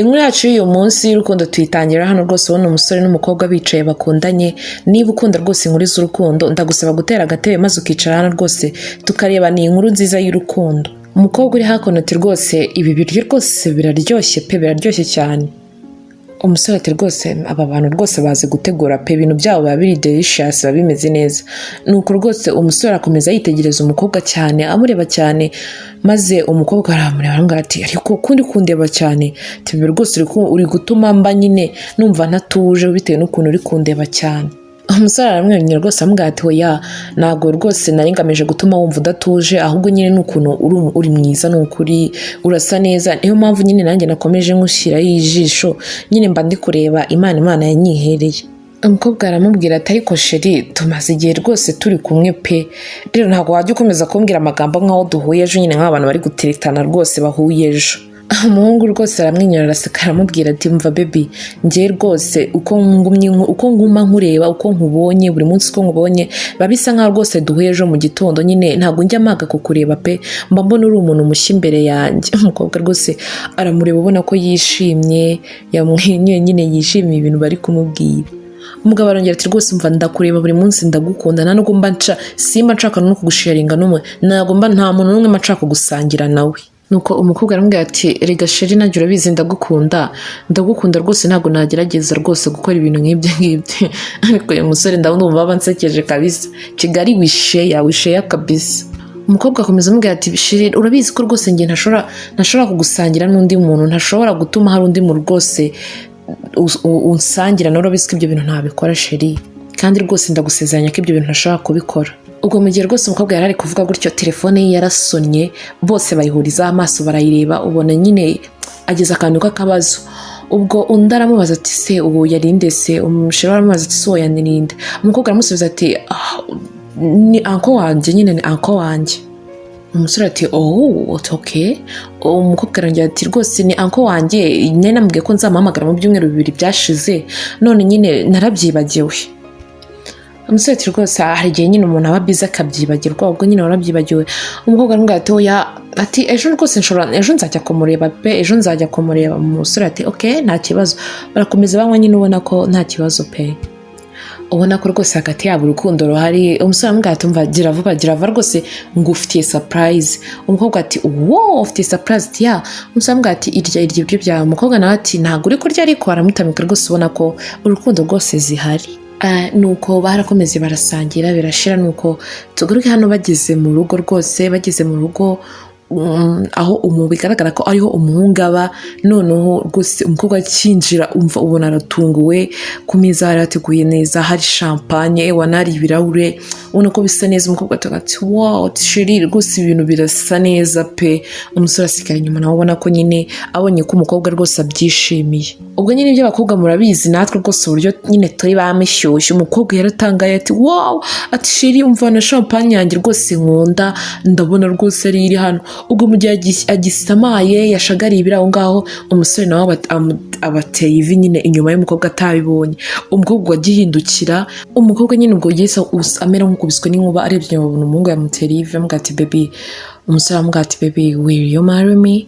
inkuru yacu y'uyu munsi y'urukundo tuyitangira hano rwose ubona umusore n'umukobwa bicaye bakundanye. Niba ukunda rwose inkuru z'urukundo ndagusaba gutera agatebe maze ukicara hano rwose tukareba ni inkuru nziza y'urukundo. Umukobwa uri hakuno ati rwose ibi biryo rwose biraryoshye pe, biraryoshye cyane. Umusore ati rwose aba bantu rwose bazi gutegura pe, ibintu byabo biba biri delicious, biba bimeze neza. Nuko rwose umusore akomeza yitegereza umukobwa cyane, amureba cyane, maze umukobwa aramureba aramubwira ati ariko kundi kundeba cyane, ati rwose uri gutuma mba nyine numva ntatuje bitewe n'ukuntu uri kundeba cyane. Umusore aramwenyura rwose amubwira ati oya, ntabwo rwose nari ngamije gutuma wumva udatuje, ahubwo nyine n'ukuntu uri mwiza, n'ukuri urasa neza, niyo mpamvu nyine nanjye nakomeje nkushyiraho ijisho, nyine mba ndi kureba Imana yanyihereye. Umukobwa aramubwira ati ariko sheri tumaze igihe rwose turi kumwe pe, rero ntabwo wajya ukomeza kumbwira amagambo nk'aho duhuye ejo, nyine nk'abantu bari guteretana rwose bahuye ejo. Umuhungu rwose aramwenyura araseka aramubwira ati mva baby, njye rwose uko nguma nkureba, uko nkubonye buri munsi, uko nkubonye biba bisa nkaho rwose duhuye ejo mu gitondo, nyine ntabwo njya mpaga kukureba pe, mba mbona uri umuntu mushya imbere yanjye. Umukobwa rwose aramureba ubona ko yishimye, yamwenyuye nyine yishimiye ibintu bari kumubwira. Umugabo arongera ati rwose mva ndakureba buri munsi, ndagukunda, nta nubwo mba simba nshaka no kugusharinga n'umwe, ntabwo mba nta muntu n'umwe nshaka gusangira nawe. Nuko umukobwa aramubwira ati rega sheri nanjye urabizi ndagukunda rwose, ntabwo nagerageza rwose gukora ibintu nk'ibyo ngibyo. Ariko uyu musore ndabona baba nsekeje kabisa, Kigali wisheya kabisa. Umukobwa akomeza amubwira ati sheri urabizi ko rwose njye ntashobora kugusangira n'undi muntu, ntashobora gutuma hari undi muntu rwose unsangira, nawe urabizi ko ibyo bintu ntabikora sheri, kandi rwose ndagusezeranya ko ibyo bintu ntashobora kubikora. Ubwo mu gihe rwose umukobwa yari ari kuvuga gutyo, telefone ye yarasonnye, bose bayihurizaho amaso barayireba, ubona nyine ageze akantu k'akabazo. Ubwo undi aramubaza ati se ubu yarinde se, umusheri aramubaza ati so yanirinde. Umukobwa aramusubiza ati ni anko wanjye, nyine ni anko wanjye. Umusore ati okay. Umukobwa arongera ati rwose ni anko wanjye, nyine namubwiye ko nzamuhamagara mu byumweru 2 byashize, none nyine narabyibagiwe. Umusore ati rwose hari igihe nyine umuntu aba biza akabyibagirwa, ubwo nyine warabyibagiwe. Umukobwa aramubwira ati oya, ati ejo rwose ejo nzajya kumureba pe, ejo nzajya kumureba. Umusore ati okay nta kibazo. Barakomeza banywa nyine ubona ko nta kibazo pe, ubona ko rwose hagati yabo urukundo ruhari. Umusore aramubwira ati umva gira vuba rwose ngufitiye surprise. Umukobwa ati wow ufitiye surprise ati ya. Umusore aramubwira ati irya ibyo byawe. Umukobwa nawe ati ntabwo uri kurya, ariko aramutamika rwose ubona ko urukundo rwose zihari. Nuko barakomeze barasangira birashira. Nuko tugaruke hano bageze mu rugo rwose, bageze mu rugo aho bigaragara ko ariho umuhungu aba. Noneho rwose umukobwa akinjira umva ubona aratunguwe, ku meza hari hateguye neza, hari champagne, wanari ibirahure, ubona ko bisa neza. Umukobwa ati wow sheri rwose ibintu birasa neza pe. Umusore asigara inyuma nawe ubona ko nyine abonye ko umukobwa rwose abyishimiye. Ubwo nyine ibyo abakobwa murabizi, natwe rwose uburyo nyine turi bamushyushye. Umukobwa yaratangaye ati wow ati sheri umva na champagne yanjye rwose nkunda, ndabona rwose ari iri hano. Ubwo mu gihe agisamaye yashagariye ibiri aho ngaho, umusore nawe abateye ivi nyine inyuma y'umukobwa atabibonye. Umukobwa agihindukira, umukobwa nyine ubwo yese amera nk'ukubiswe n'inkuba, arebye inyuma abona umuhungu yamuteye ivi, amubwira ati baby. Umusore amubwira ati baby will you marry me?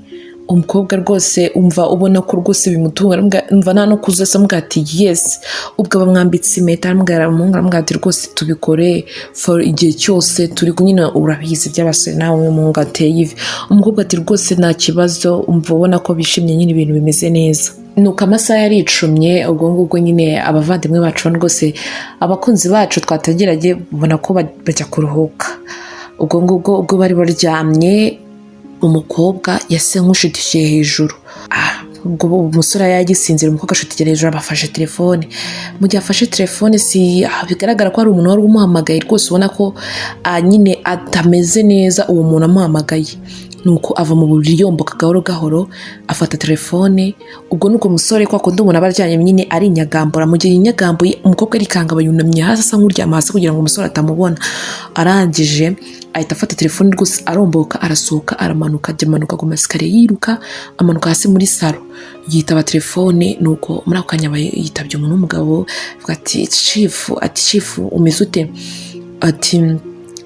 Umukobwa rwose umva ubona ko rwose bimutunga, umva nta no kuzasa, amubwira ati yes. Ubwo bamwambitse impeta, amubwira ati rwose tubikore for igihe cyose turi nyine urabizi by'abasore nawe umuhungu ateye ivi. Umukobwa ati rwose nta kibazo, umva ubona ko bishimye nyine ibintu bimeze neza. Nuko amasaha yaricumye, ubwo ngubwo nyine abavandimwe bacu rwose abakunzi bacu twatagerageje ubona ko bajya kuruhuka. Ubwo ngubwo ubwo bari baryamye, umukobwa yase nk'ushitishije hejuru. Ubwo umusore yagisinzira, umukobwa ashutikira hejuru, abafashe telefone. Mu gihe afashe telefone bigaragara ko ari umuntu wari umuhamagaye rwose, ubona ko nyine atameze neza uwo muntu amuhamagaye. Nuko ava mu buriri yomboka gahoro gahoro afata telefone. Ubwo nuko umusore kwa kundi umuntu abaryanye nyine ari inyagambura. Mu gihe inyagambuye umukobwa arikanga bayunamye hasi asa nk'uryama hasi kugira ngo umusore atamubona. Arangije ahita afata telefone rwose aromboka, arasohoka, aramanuka, ajya ku masikariye yiruka, amanuka hasi muri salo, yitaba telefone. Nuko muri ako kanya yitabye umuntu w'umugabo, avuga ati chief umeze ute? Ati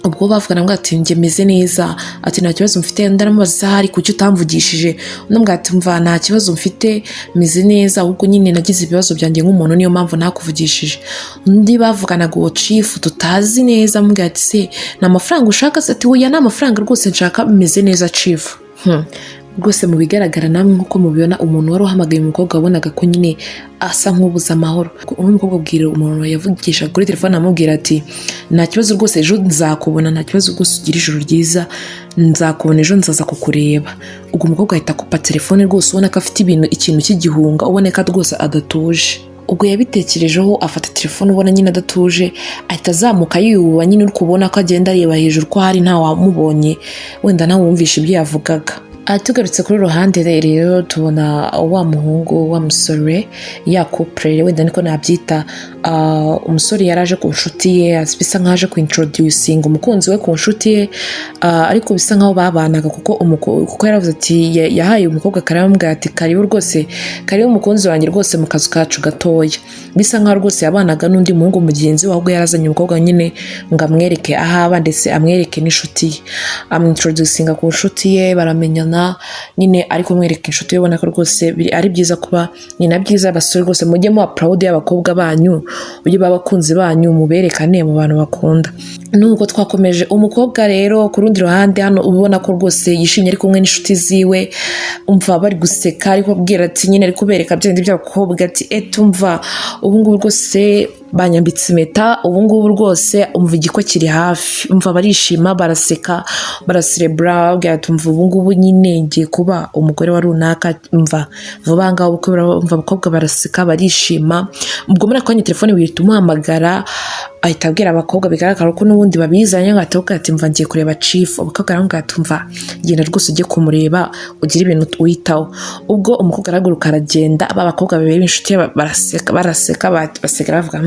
ubwo bavugana ngo ati njye meze neza, ati nta kibazo mfite. Ndaramubaza hari kuki utamvugishije, undi ati mva nta kibazo mfite meze neza, ahubwo nyine nagize ibibazo byanjye nk'umuntu niyo mpamvu nakuvugishije. Undi bavuganaga uwo chief tutazi neza ambwira ati se nta mafaranga ushaka? Ati oya nta mafaranga rwose nshaka, meze neza chief. Rwose mu bigaragara namwe nk'uko mubibona umuntu wari uhamagaye umukobwa wabonaga ko nyine asa nk'ubuze amahoro. Uno mukobwa abwira umuntu yavugisha kuri telefone amubwira ati nta kibazo rwose ejo nzakubona, nta kibazo rwose ugira ijoro ryiza, nzakubona ejo nzaza kukureba. Ubwo umukobwa ahita akupa telefone rwose ubona ko afite ikintu cy'igihunga, uboneka rwose adatuje. Ubwo yabitekerejeho afata telefone ubona nyine adatuje, ahita azamuka yiyuba nyine uri kubona ko agenda areba hejuru ko hari nta wamubonye wenda nawe wumvisha ibyo yavugaga. Tugarutse kuri ruhande rero tubona wa muhungu wa musore ya couple wenda niko nabyita, umusore yaraje ku nshuti ye bisa nkaho aje kuintroducing umukunzi we ku nshuti ye, ariko bisa nkaho babanaga kuko yaravuze ati yahaye umukobwa karamubwira ati karibu rwose, karibu umukunzi wanjye rwose mu kazu kacu gatoya. Bisa nkaho rwose yabanaga n'undi muhungu mugenzi we, ahubwo yarazanye umukobwa nyine ngo amwereke ahaba ndetse amwereke n'inshuti ye, amintroducinga ku nshuti ye, baramenyana nyine ariko mwereka inshuti ye. Ubona ko rwose ari byiza kuba ni na byiza abasore rwose mujye muba proud y'abakobwa banyu, ujye babakunzi banyu muberekane mu bantu bakunda. Nuko twakomeje umukobwa rero ku rundi ruhande hano ubona ko rwose yishimye ari kumwe n'inshuti ziwe, umva bari guseka ariko abwira ati nyine ari kubereka byindi by'abakobwa ati tumva ubu ngubu rwose banyambitse impeta, ubu ngubu rwose umva igiko kiri hafi, umva barishima baraseka baracerebra, babwira ati umva ubu ngubu nyine ngiye kuba umugore wa runaka, umva vuba ngaho umva abakobwa baraseka barishima. Ubwo muri akanya telefone wihita umuhamagara, ahita abwira abakobwa bigaragara ko n'ubundi babizanye ngo ati mva ngiye kureba chief. Abakobwa aravuga ati mva genda rwose ujye kumureba ugira ibintu witaho. Ubwo umukobwa araguruka aragenda, abakobwa babiri b'inshuti baraseka basigara bavuga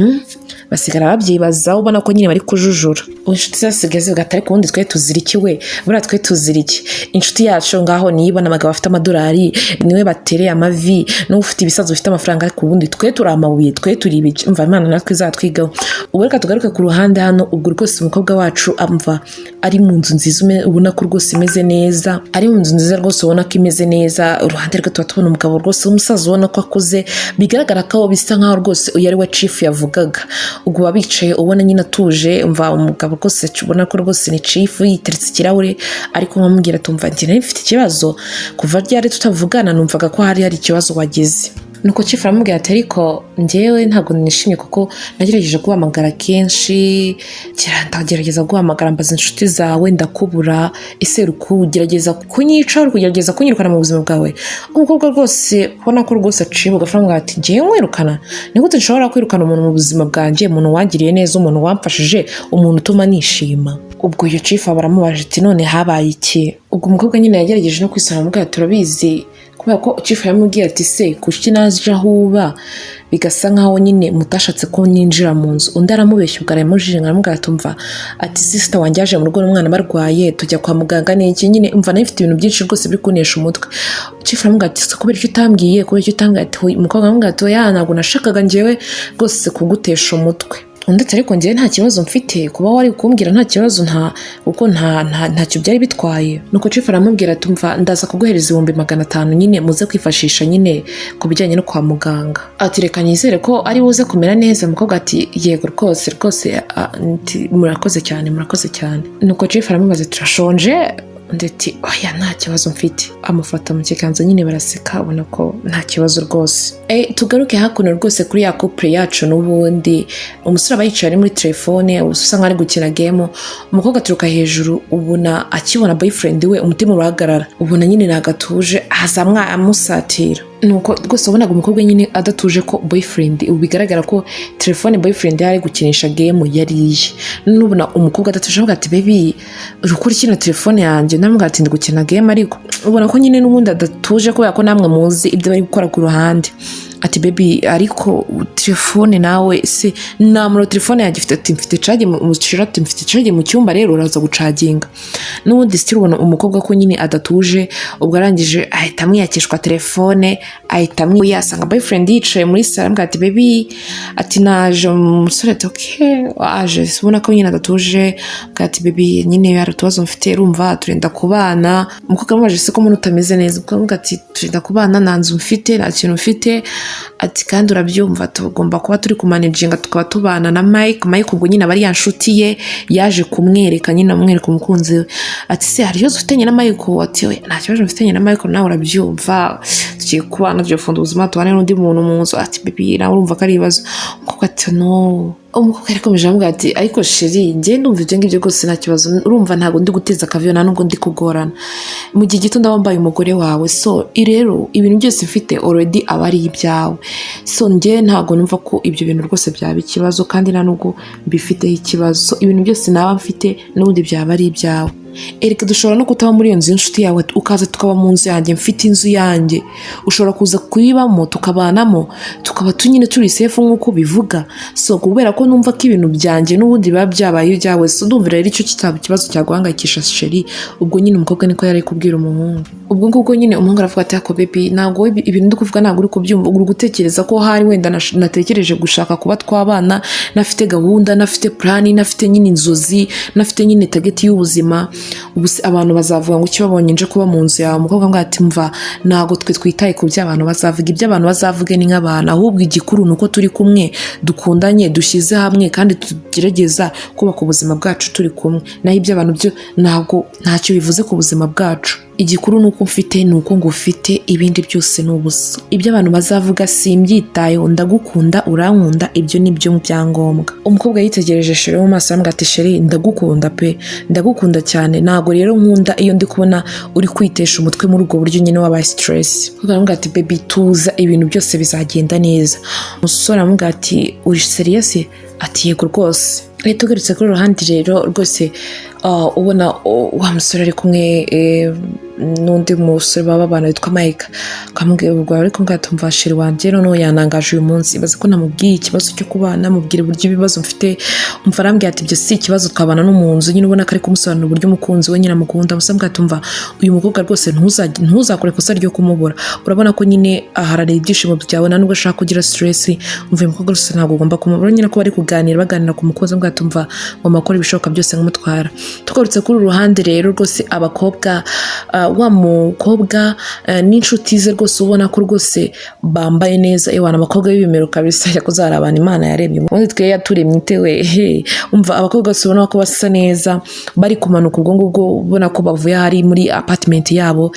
basigara babyibazaho, ubona ko nyine bari kujujura. Inshuti zasigaye zivuga ati ariko ubundi twe tuzirikiwe, buriya twe tuziriki inshuti yacu ngaho niyibona amagabo afite amadolari niwe batereye amavi n'ufite ibisazo bifite amafaranga, ariko ubundi twe turi amabuye, twe turi ibiki, umva Imana natwe izatwigaho. Ubwo reka tugaruke ku ruhande hano. Ubwo rwose umukobwa wacu amva ari mu nzu nziza ubona ko rwose imeze neza, ari mu nzu nziza rwose ubona ko imeze neza. Uruhande rwe tuba tubona umugabo rwose w'umusaza ubona ko akuze, bigaragara ko bisa nkaho rwose uyu ari we chief yavugaga. Ubwo babicaye ubona nyine atuje, umva umugabo rwose ubona ko rwose ni chief yiteretse ikirahure, ariko nkamubwira tumva njye nari mfite ikibazo kuva ryari tutavugana, numvaga ko hari ikibazo wagize. Nuko chief aramubwira ati ariko njyewe ntabwo nishimye kuko nagerageje guhamagara kenshi, ndagerageza guhamagara mbaza inshuti zawe ndakubura, ese rukugerageza kunyica, rukugerageza kunyirukana mu buzima bwawe. Umukobwa rwose ubona ko rwose aciye bugafaranga ati ngiye nkwirukana, ni gute nshobora kwirukana umuntu mu buzima bwanjye, umuntu wangiriye neza, umuntu wamfashije, umuntu utuma nishima. Ubwo iyo chief baramubaje ati none habaye iki? Ubwo umukobwa nyine yagerageje no kwisana mubwira turabizi, kubera ko chief yamubwiye ati se kuki naje aho uba bigasa nkaho nyine mutashatse ko ninjira mu nzu. Undi aramubeshya ubwo aramujije aramubwira tumva ati sister wanjye yaje mu rugo n'umwana barwaye tujya kwa muganga n'iki, nyine umva nayo ifite ibintu byinshi rwose biri kunesha umutwe. Chief aramubwira ati kubera icyo utambwiye, kubera icyo utambwiye, ati umukobwa aramubwira ati oya ntabwo nashakaga njyewe rwose kugutesha umutwe. Ndetse ariko njyewe nta kibazo mfite kuba wari kumbwira, nta kibazo kuko ntacyo byari bitwaye. Nuko chief aramubwira tumva ndaza kuguhereza 500 nyine muze kwifashisha nyine ku bijyanye no kwa muganga. Ati reka nizere ko ari buze kumera neza. Umukobwa ati yego rwose murakoze cyane. Nuko chief aramubaza turashonje, ndetse oya nta kibazo mfite, amufata mu kiganza nyine baraseka ubona ko nta kibazo rwose. Tugaruke hakuno rwose kuri ya couple yacu n'ubundi umusore aba yicaye muri telefone usa nkaho ari gukina game, umukobwa aturuka hejuru ubona akibona boyfriend we umutima urahagarara, ubona nyine nagatuje azamwa amusatira. Nuko rwose ubonaga umukobwa nyine adatuje ko boyfriend, ubu bigaragara ko telefone boyfriend yari gukinisha game yariye. Nubona umukobwa adatuje avuga ati baby urukuri kino telefone yanjye, namwe ati ndi gukina game, ariko ubona ko nyine n'ubundi adatuje kubera ko namwe muzi ibyo bari gukora ku ruhande. ati baby ariko telefone nawe se namuro telefone yanjye ifite ati mfite charge mu shirati mfite charge mu cyumba rero uraza gucaginga n'ubundi still ubona umukobwa ko nyine adatuje ubwo arangije ahita amwiyakishwa telefone ahita yasanga boyfriend yicaye muri sala ati baby ati naje umusore ati okay aje ubona ko nyine adatuje ati baby nyine yari tubazo mfite urumva turenda kubana umukobwa amaje se ko umuntu utameze neza umukobwa ati turenda kubana nanzu mfite nta kintu mfite ati kandi urabyumva tugomba kuba turi kumanaginga tukaba tubana na Mike ubwo nyine abari yanshuti ye yaje kumwereka nyine amwereka umukunzi we ati se hari ikibazo ufitanye na Mike ati nta kibazo mfitanye na Mike nawe urabyumva tugiye kubana tugiye gufunda ubuzima tubane n'undi muntu mu nzu ati baby nawe urumva ko ari ibibazo umukobwa ati no umukobwa yakomeje amubwira ati ariko sheri njye ndumva ibyo ngibyo rwose nta kibazo urumva ntabwo ndi guteza akavuyo nta nubwo ndi kugorana mu gihe gito ndabambaye umugore wawe so rero ibintu byose mfite already aba ari ibyawe so njye ntabwo numva ko ibyo bintu rwose byaba ikibazo kandi nta nubwo mbifiteho ikibazo so ibintu byose naba mfite n'ubundi byaba ari ibyawe erega dushobora no kutaba muri iyo nzu y'inshuti yawe ukaza tukaba mu nzu yanjye mfite inzu yanjye ushobora kuza kuyibamo tukabanamo tukaba tunyine turi safe nk'uko bivuga so kubera ko numva ko ibintu byanjye n'ubundi biba byabaye ibyawe so ndumva rero icyo kitaba ikibazo cyaguhangayikisha sheri ubwo nyine umukobwa niko yari kubwira umuhungu ubwo ngubwo nyine umuhungu aravuga ati ako baby ntabwo ibintu ndi kuvuga ntabwo uri kubyumva uri gutekereza ko hari wenda natekereje gushaka kuba twabana nafite gahunda nafite plan nafite nyine inzozi nafite nyine target y'ubuzima ubu abantu bazavuga ngo icyo babonye nje kuba mu nzu yawe umukobwa ngo ati mva ntago twe twitaye ku by'abantu bazavuga iby'abantu bazavuge ni nk'abantu ahubwo igikuru nuko turi kumwe dukundanye dushyize hamwe kandi tugerageza kubaka ubuzima bwacu turi kumwe naho iby'abantu byo ntabwo ntacyo bivuze ku buzima bwacu igikuru nuko mfite nuko ngufite ibindi byose ni ubusa ibyo abantu bazavuga simbyitayeho ndagukunda urankunda ibyo nibyo mu byangombwa umukobwa yitegereje sheri mu maso aramubwira ati sheri ndagukunda pe ndagukunda cyane ntago rero nkunda iyo ndi kubona uri kwitesha umutwe muri ubwo buryo nyine wabaye stress aramubwira ati baby tuza ibintu byose bizagenda neza umusore aramubwira ati uri serious ati yego rwose leta ugarutse kuri ruhande rero rwose ubona wa musore ari kumwe n'undi musore baba babana witwa Mike akamubwira ubwo ariko ngatumva sheri wanjye noneho yanangaje uyu munsi ibaze ko namubwiye ikibazo cyo kubana mubwira uburyo ibibazo mfite umva arambwira ati ibyo si ikibazo twabana no mu nzu nyine ubona ko ari kumusobanurira uburyo umukunzi we nyine amukunda gusa mwatumva uyu mukobwa rwose ntuzakore ikosa ryo kumubura urabona ko nyine aharariye ibyishimo byawe nubwo ashaka kugira stress umva uyu mukobwa rwose ntabwo ugomba kumubura nyine ko bari kuganira baganira ku mukozi mwatumva ngo makore ibishoboka byose nkamutwara tugarutse kuri uruhande rero rwose abakobwa wa mukobwa n'inshuti ze rwose ubona ko rwose bambaye neza ewana abakobwa b'ibimero kabisa yakoze hari abantu Imana yaremye ubundi twe yaturemye itewe umva abakobwa bose ubona ko basa neza bari kumanuka ubwo ngubwo ubona ko bavuye hari muri apartment yabo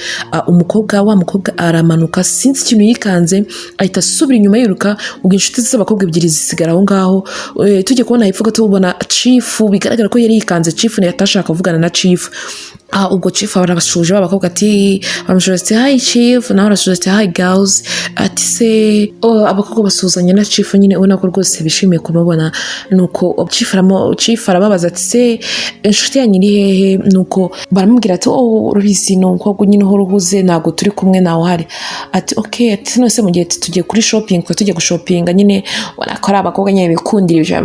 wa mukobwa aramanuka sinzi ikintu yikanze ahita asubira inyuma yiruka ubwo inshuti z'abakobwa ebyiri zisigara aho ngaho tujye kubona hepfo gato ubona chief bigaragara ko yari yikanze chief yatashaka kuvugana na chief ubwo chief barabashuje babakobwa ati bamushuje ati hi chief nawe arashuje ati hi girls ati se abakobwa basuzanye na chief nyine ubona ko rwose bishimiye kumubona nuko chief arababaza ati se inshuti yanyu iri hehe nuko baramubwira ati urabizi nuko nyine uhora uhuze ntabwo turi kumwe nawe uhari ati okay ati none se mu gihe tugiye kuri shopping ko tujye gushopinga nyine ubona ko ari abakobwa nyine bikundira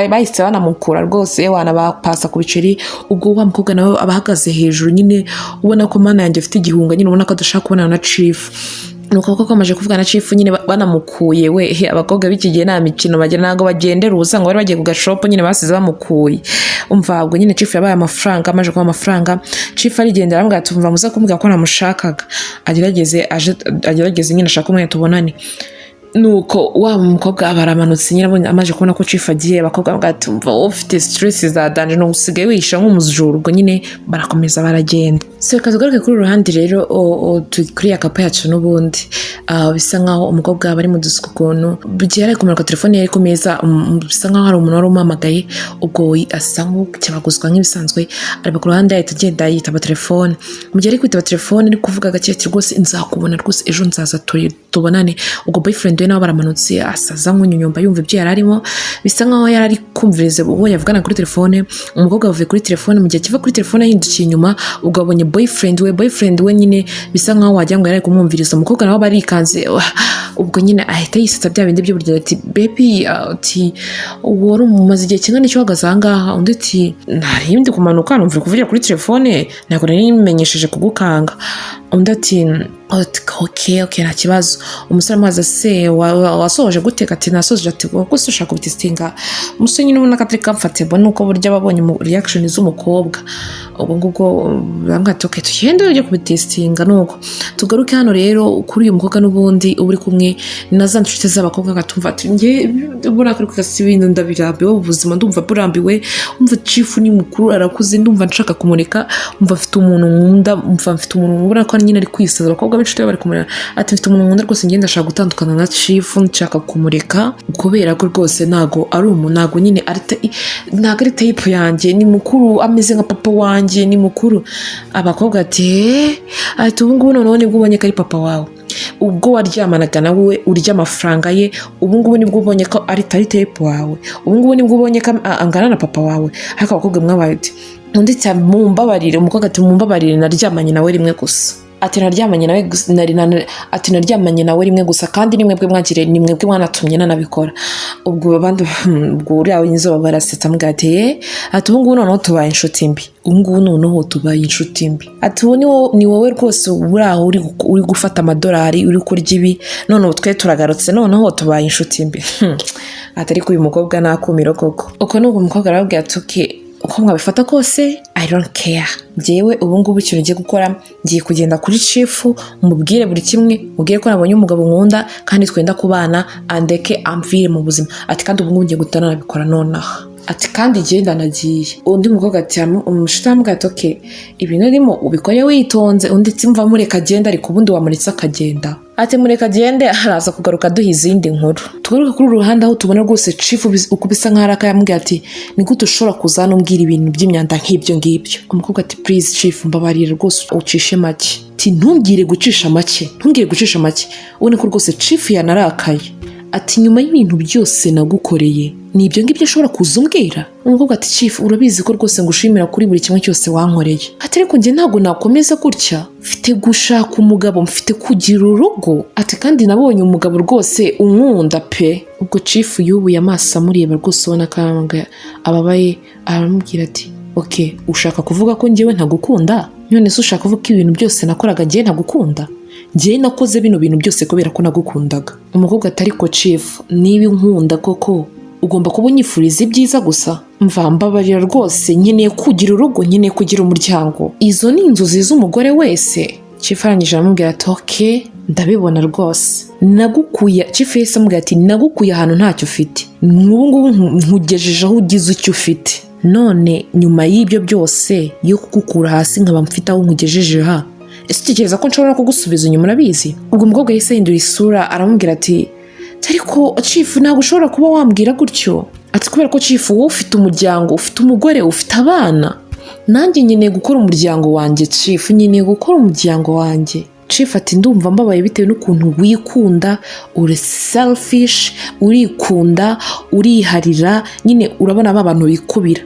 bahise banamukura rwose wana bapasa ku biceri ubwo wa mukobwa nawe abahagaze hejuru nyine ubona ko mana yanjye afite igihunga nyine ubona ko adashaka kubonana na chief nuko koko amaje kuvuga na chief nyine banamukuye we abakobwa b'iki gihe nta mikino bagira ntago bagendera ubusanga bari bagiye ku gashopo nyine basize bamukuye umva ubwo nyine chief yabaye amafaranga amaje kuba amafaranga chief arigendera aramubwira ati umva muza kumbwira ko namushakaga agerageze nyine ashaka umwe tubonane nuko wa mukobwa baramanutse nyine amaje kubona ko chief agiye abakobwa bagatumva ufite stress za danje no usigaye wisha nk'umujuru ubwo nyine barakomeza baragenda so kazugaruke kuri ruhande rero kuri akapa yacu n'ubundi bisa nkaho umukobwa bari mu dusuku kuntu bigiye ari kumanuka telefone yari ku meza bisa nkaho hari umuntu wari umamagaye ubwo asa nk'ukibaguzwa nk'ibisanzwe ariko ku ruhande ahita agenda yitaba telefone mu gihe ari kwitaba telefone ari kuvuga gake ati rwose nzakubona rwose ejo nzaza tubonane ubwo boyfriend we nabo baramanutse asaza nk'unyunyumba yumva ibyo yari arimo bisa nkaho yari ari kumviriza uwo yavugana kuri telefone. Umukobwa avuye kuri telefone, mu gihe kiva kuri telefone ahindukiye inyuma ubwo abonye boyfriend we nyine bisa nkaho wagira ngo yari kumwumviriza. Umukobwa nawe barikanze ubwo nyine ahita yisetsa bya bindi by'uburyo ati baby ati wari umaze igihe kingana icyo uhagaze aha ngaha, undi ati nari ndi kumanuka numva kuvugira kuri telefone ntabwo nari nimenyesheje kugukanga. Undi ati okay nta kibazo. Umusore amazi se wasoje guteka ati nasoje. Ati ko se ushaka kubitestinga. Umusore nyine ubona ko atari comfortable nuko burya babonye mu reaction z'umukobwa. Ubwo ngubwo bamwati okay tugende ujye kubitestinga. Nuko tugaruke hano rero kuri uyu mukobwa n'ubundi uri kumwe na za nshuti z'abakobwa gatumva ati nge bura kuri kasi ibintu ndabirambiwe ubuzima ndumva burambiwe, umva chief ni mukuru arakuze ndumva nshaka kumureka, umva afite umuntu nkunda, umva afite umuntu ubona ko nyine ari kwisaza. Abakobwa b'inshuti bari kumureka ati mfite umuntu nkunda rwose ngenda ashaka gutandukana na chief nshaka kumureka kubera ko rwose nago ari umuntu nago nyine ntago ari type yanjye, ni mukuru ameze nka papa wanjye ni mukuru. Abakobwa ati ubu ngubu noneho nibwo ubonye ko ari papa wawe, ubwo waryamanaga nawe urya amafaranga ye, ubu ngubu nibwo ubonye ko ari type wawe, ubu ngubu nibwo ubonye ko angana na papa wawe. Ariko abakobwa mwabaye ati undi ati mumbabarire. Umukobwa ati mumbabarire naryamanye nawe rimwe gusa. Ati naryamanye nawe rimwe gusa kandi nimwe bwe mwagire nimwe bwe mwanatumye nanabikora. Ubwo abandi ubwo uriya w'inzoba barasetsa mugate ati ubu ngubu noneho tubaye inshuti mbi, ubu ngubu noneho tubaye inshuti mbi. Ati ubu ni wowe rwose uraho uri gufata amadolari uri kurya ibi, noneho twe turagarutse noneho tubaye inshuti mbi. Atari ko uyu mukobwa nakumiro koko. Uko nuko umukobwa arababwira ati okay uko mwabifata kose I don't care, njyewe ubu ngubu ikintu ngiye gukora ngiye kugenda kuri chief mubwire buri kimwe, mubwire ko nabonye umugabo nkunda kandi twenda kubana andeke amvire mu buzima. Ati kandi ubu ngubu ngiye gutana nabikora nonaha. Ati kandi genda nagiye. Undi mukobwa ati umushuti ambwira ati okay ibintu arimo ubikore witonze. Undi ati mva mureka agenda ariko ubundi wamuritse akagenda. Ati mureka agende araza kugaruka duha izindi nkuru. Tugaruka kuri uruhande aho tubona rwose chief uko bisa nk'araka yambwira ati ni gute ushobora kuzana umbwira ibintu by'imyanda nk'ibyo ngibyo. Umukobwa ati please chief mbabarira rwose ucishe make. Ati ntubwire gucisha make. Ubone ko rwose chief yanarakaye. Ati nyuma y'ibintu byose nagukoreye ni ibyo ngibyo ashobora kuzumbwira. Umukobwa ati chief urabizi ko rwose ngushimira kuri buri kimwe cyose wankoreye. Ati ariko njye ntabwo nakomeza gutya, mfite gushaka umugabo, mfite kugira urugo. Ati kandi nabonye umugabo rwose unkunda pe. Ubwo chief yubuye amaso amureba rwose ubona ko ababaye, aramubwira ati okay ushaka kuvuga ko njyewe ntagukunda? None se ushaka kuvuga ko ibintu byose nakoraga njyewe ntagukunda? Njye nakoze bino bintu byose kubera ko nagukundaga. Umukobwa ati ariko chief niba inkunda koko ugomba kuba unyifuriza ibyiza gusa, mva mbabarira rwose nkeneye kugira urugo, nkeneye kugira umuryango, izo ni inzozi z'umugore wese. Chief arangije aramubwira ati okay ndabibona rwose nagukuye. Chief yese amubwira ati nagukuye ahantu ntacyo ufite, n'ubu ngubu nkugejeje aho ugize icyo ufite, none nyuma y'ibyo byose yo kugukura hasi nkaba mfite aho nkugejeje ha ese utekereza ko nshobora kugusubiza inyuma urabizi? Ubwo umukobwa yahise yahindura isura aramubwira ati ariko chief ntabwo ushobora kuba wambwira gutyo. Ati kubera ko chief wowe ufite umuryango, ufite umugore, ufite abana, nanjye nkeneye gukora umuryango wanjye. Chief nkeneye gukora umuryango wanjye. Chief ati ndumva mbabaye bitewe n'ukuntu wikunda, uri selfish, urikunda, uriharira, nyine urabona aba bantu bikubira.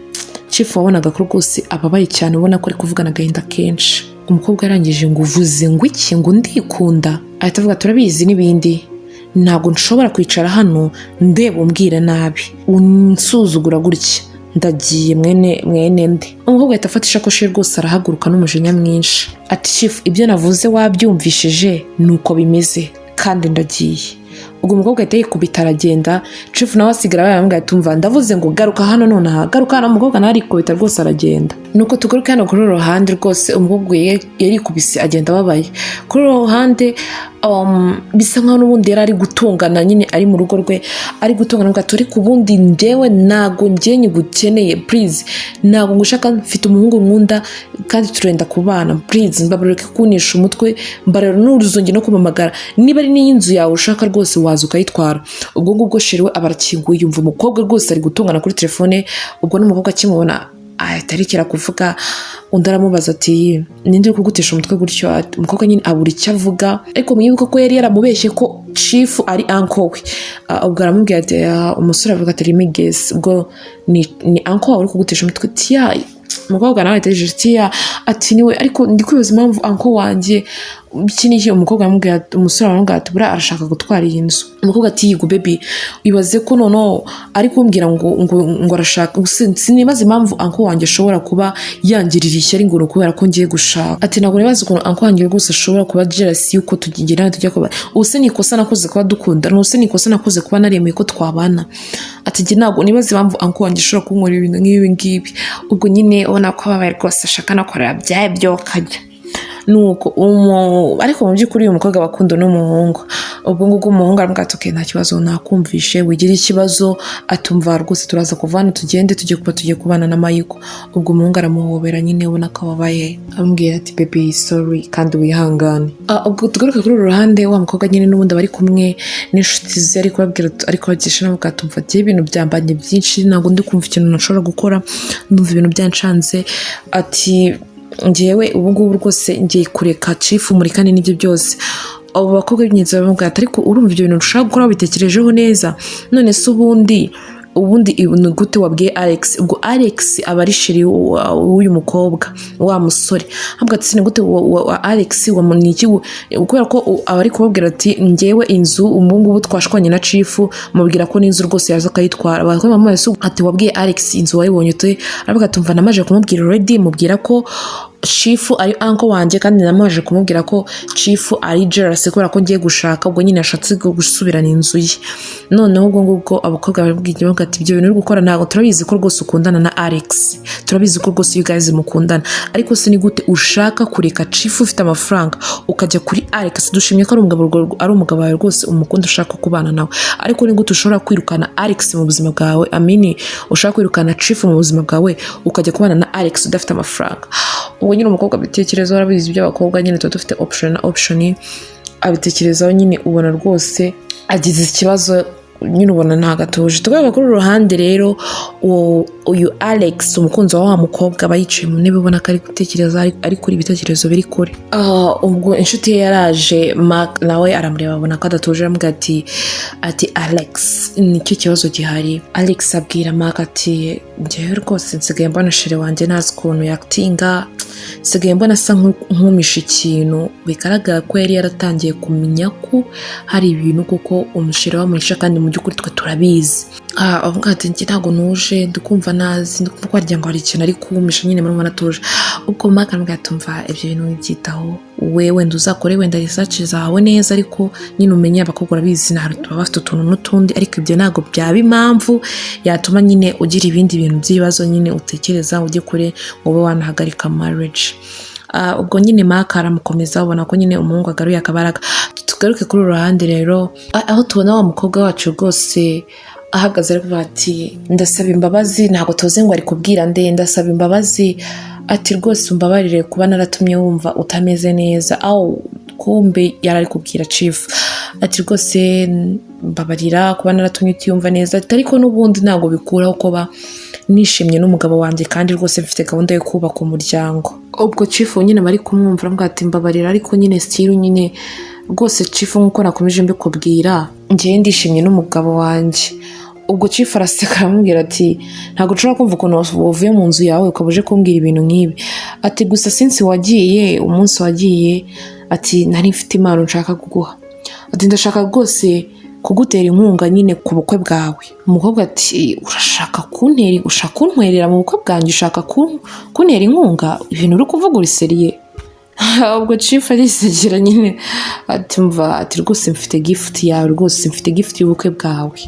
Chief wabonaga ko rwose ababaye cyane, ubona ko ari kuvugana agahinda kenshi. Umukobwa yarangije ngo uvuze ngo iki ngo ndikunda. Ahita avuga turabizi n'ibindi, ntabwo nshobora kwicara hano ndeba umbwira nabi unsuzugura gutya, ndagiye mwene ndi. Umukobwa ahita afata ishakoshi rwose arahaguruka n'umujinya mwinshi. Ati chief ibyo navuze wabyumvishije nuko bimeze kandi ndagiye. Ubwo umukobwa ahita yikubita aragenda. Chief nawe asigara baramubwira ati umva ndavuze ngo garuka hano nonaha, garuka hano. Umukobwa nawe arikubita rwose aragenda. Nuko tugaruka hano kuri ruhande rwose umukobwa yarikubise agenda ababaye. Kuri ruhande bisa nkaho n'ubundi yari ari gutongana, nyine ari mu rugo rwe ari gutongana ngo atore ku bundi ndewe nago njye nyigukeneye please, nago ngushaka, mfite umuhungu nkunda kandi turenda kubana, please mbabareke kunisha umutwe, mbarero n'uruzonge no kumamagara, niba ari n'inzu yawe ushaka rwose waza ukayitwara. Ubwo ngubwo shiriwe abarakinguye yumva umukobwa rwose ari gutongana kuri telefone. Ubwo n'umukobwa akimubona atarekera kuvuga. Undi aramubaza ati ninde uri kugutesha umutwe gutyo? Umukobwa nyine abura icyo avuga, ariko mwibuka ko yari yaramubeshye ko chief ari uncle we. Ubwo aramubwira ati umusore avuga ati rimigezi, ubwo ni uncle wawe uri kugutesha umutwe. Tia umukobwa nawe yatejeje Tia ati niwe, ariko ndi kwibaza impamvu uncle wanjye iki n'iki. Umukobwa aramubwira, umusore aramubwira ati buriya arashaka gutwara iyi nzu. Umukobwa ati yigo baby, ibaze ko noneho ari kumbwira ngo arashaka, sinibaza impamvu uncle wanjye ashobora kuba yangirira ishyari ngo kubera ko ngiye gushaka. Ati ntabwo nibaza ukuntu uncle wanjye rwose ashobora kuba jealous yuko tugenda tujya kuba, ubuse ni ikosa nakoze kuba dukundana, ubuse ni ikosa nakoze kuba naremeye ko twabana. Ati njye ntabwo nibaza impamvu uncle wanjye ashobora kunkorera ibintu nk'ibi ngibi. Ubwo nyine ubona ko ababaye rwose ashaka nakorera byaye byo kajya nuko ariko mu by'ukuri uyu mukobwa bakunda n'umuhungu. Ubwo ngubwo umuhungu aramubwira ati nta kibazo nakumvishe, wigira ikibazo atumva rwose turaza kuvana tugende tujye kubana na Mayiko. Ubwo umuhungu aramuhobera nyine ubona ko ababaye, amubwira ati baby sorry kandi wihangane. Ubwo tugaruka kuri uru ruhande, wa mukobwa nyine n'ubundi bari kumwe n'inshuti ze, ariko babwira ariko bagisha nabo gatumva ati ibintu byambanye byinshi, ntabwo ndi kumva ikintu nashobora gukora, ndumva ibintu byancanze. Ati njyewe ubu ngubu rwose ngiye kureka chief murikane n'ibyo byose. Abo bakobwa b'inyenzi baramubwira ati ariko urumva ibyo bintu ushaka gukora wabitekerejeho neza, none se ubundi ni gute wabwiye Alex? Ubwo Alex aba ari sheri w'uyu mukobwa wa musore. Avuga ati ni gute Alex wamuniki, kubera ko aba ari kubabwira ati njyewe inzu ubu ngubu twashwanye na chief, mubwira ko n'inzu rwose yaza akayitwara. Bakaba mamaze ati wabwiye Alex inzu wayibonye ute? Aravuga ati mva namaje kumubwira already, mubwira ko chief ari uncle wanjye kandi namaje kumubwira ko chief ari jealous kubera ko ngiye gushaka. Ubwo nyine ashatse gusubirana inzu ye. Noneho ubwo ngubwo abakobwa babwiye ati ibyo bintu uri gukora ntabwo turabizi ko rwose ukundana na Alex, turabizi ko rwose you guys mukundana, ariko se ni gute ushaka kureka chief ufite amafaranga ukajya kuri Alex? Dushimye ko ari umugabo wawe rwose umukunda ushaka kubana nawe, ariko ni gute ushobora kwirukana Alex mu buzima bwawe, amini ushaka kwirukana chief mu buzima bwawe ukajya kubana na Alex udafite amafaranga? Ubwo nyine umukobwa abitekerezaho, arabizi iby'abakobwa nyine tuba dufite option na option, abitekerezaho nyine ubona rwose agize ikibazo, nyine ubona ntago atuje. Tugaruka kuri uruhande rero, uyu Alex umukunzi wa mukobwa aba yicaye mu ntebe ubona ko ari gutekereza, ari kuri ibitekerezo biri kure. Ubwo inshuti ye yaraje, Mark nawe aramureba abona ko adatuje, aramubwira ati Alex nicyo kibazo gihari. Alex abwira Mark ati njyewe rwose nsigaye mbona shere wanjye ntazi ukuntu yakitinga, nsigaye mbona asa nk'umisha ikintu, bigaragara ko yari yaratangiye kumenya ko hari ibintu kuko umushere wamuhisha kandi mu by'ukuri twe turabizi. Avuga ati njye ntabwo nuje, ndikumva nazi, ndikumva ko wagira ngo hari ikintu ari kumisha nyine muri natuje. Ubwo Mark aramubwira ati umva ibyo bintu wibyitaho, wenda uzakore wenda research zawe neza, ariko nyine umenye abakobwa urabizi ntabwo tuba bafite utuntu n'utundi, ariko ibyo ntabwo byaba impamvu yatuma nyine ugira ibindi bintu by'ibibazo nyine utekereza ujye kure ngo ube wanahagarika marriage. Ubwo nyine Mark aramukomeza, ubona ko nyine umuhungu agaruye akabaraga. Tugaruke kuri uruhande rero, aho tubona wa mukobwa wacu rwose ahagaze ari ati ndasaba imbabazi, ntabwo tuzi ngo ari kubwira nde, ndasaba imbabazi. Ati rwose umbabarire kuba naratumye wumva utameze neza, aho kumbe yarari kubwira chief. Ati rwose mbabarira kuba naratumye utiyumva neza, ariko n'ubundi ntabwo bikuraho kuba nishimye n'umugabo wanjye kandi rwose mfite gahunda yo kubaka umuryango. Ubwo chief nyine bari kumwumva aramubwira ati mbabarira, ariko nyine still nyine rwose chief nkuko nakomeje mbikubwira njyewe ndishimye n'umugabo wanjye. Ubwo chief araseka aramubwira ati ntabwo ushobora kumva ukuntu wavuye mu nzu yawe ukaba uje kumbwira ibintu nk'ibi. Ati gusa since wagiye, umunsi wagiye, ati nari mfite impano nshaka kuguha, ati ndashaka rwose kugutera inkunga nyine ku bukwe bwawe. Umukobwa ati urashaka kuntwerera mu bukwe bwanjye, ushaka kuntera inkunga, ibintu uri kuvuga uri seriye? Ubwo chief arisekera nyine ati mva, ati rwose mfite gift yawe, rwose mfite gift y'ubukwe bwawe.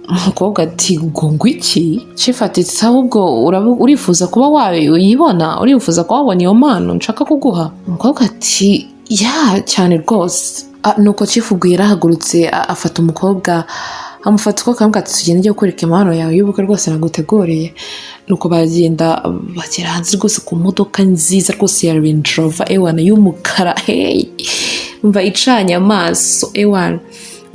Umukobwa ati ngo iki? Chief ati ahubwo urifuza kuba wawe uyibona, urifuza kuba wabona iyo mpano nshaka kuguha? Umukobwa ati ya cyane rwose. Nuko chief ubwo yarahagurutse afata umukobwa, amufata uko akamubwira ati tugende ujye kwereka impano yawe y'ubukwe rwose naguteguriye. Nuko bagenda bagera hanze rwose ku modoka nziza rwose ya Range Rover ewana y'umukara, mva icanye amaso ewana.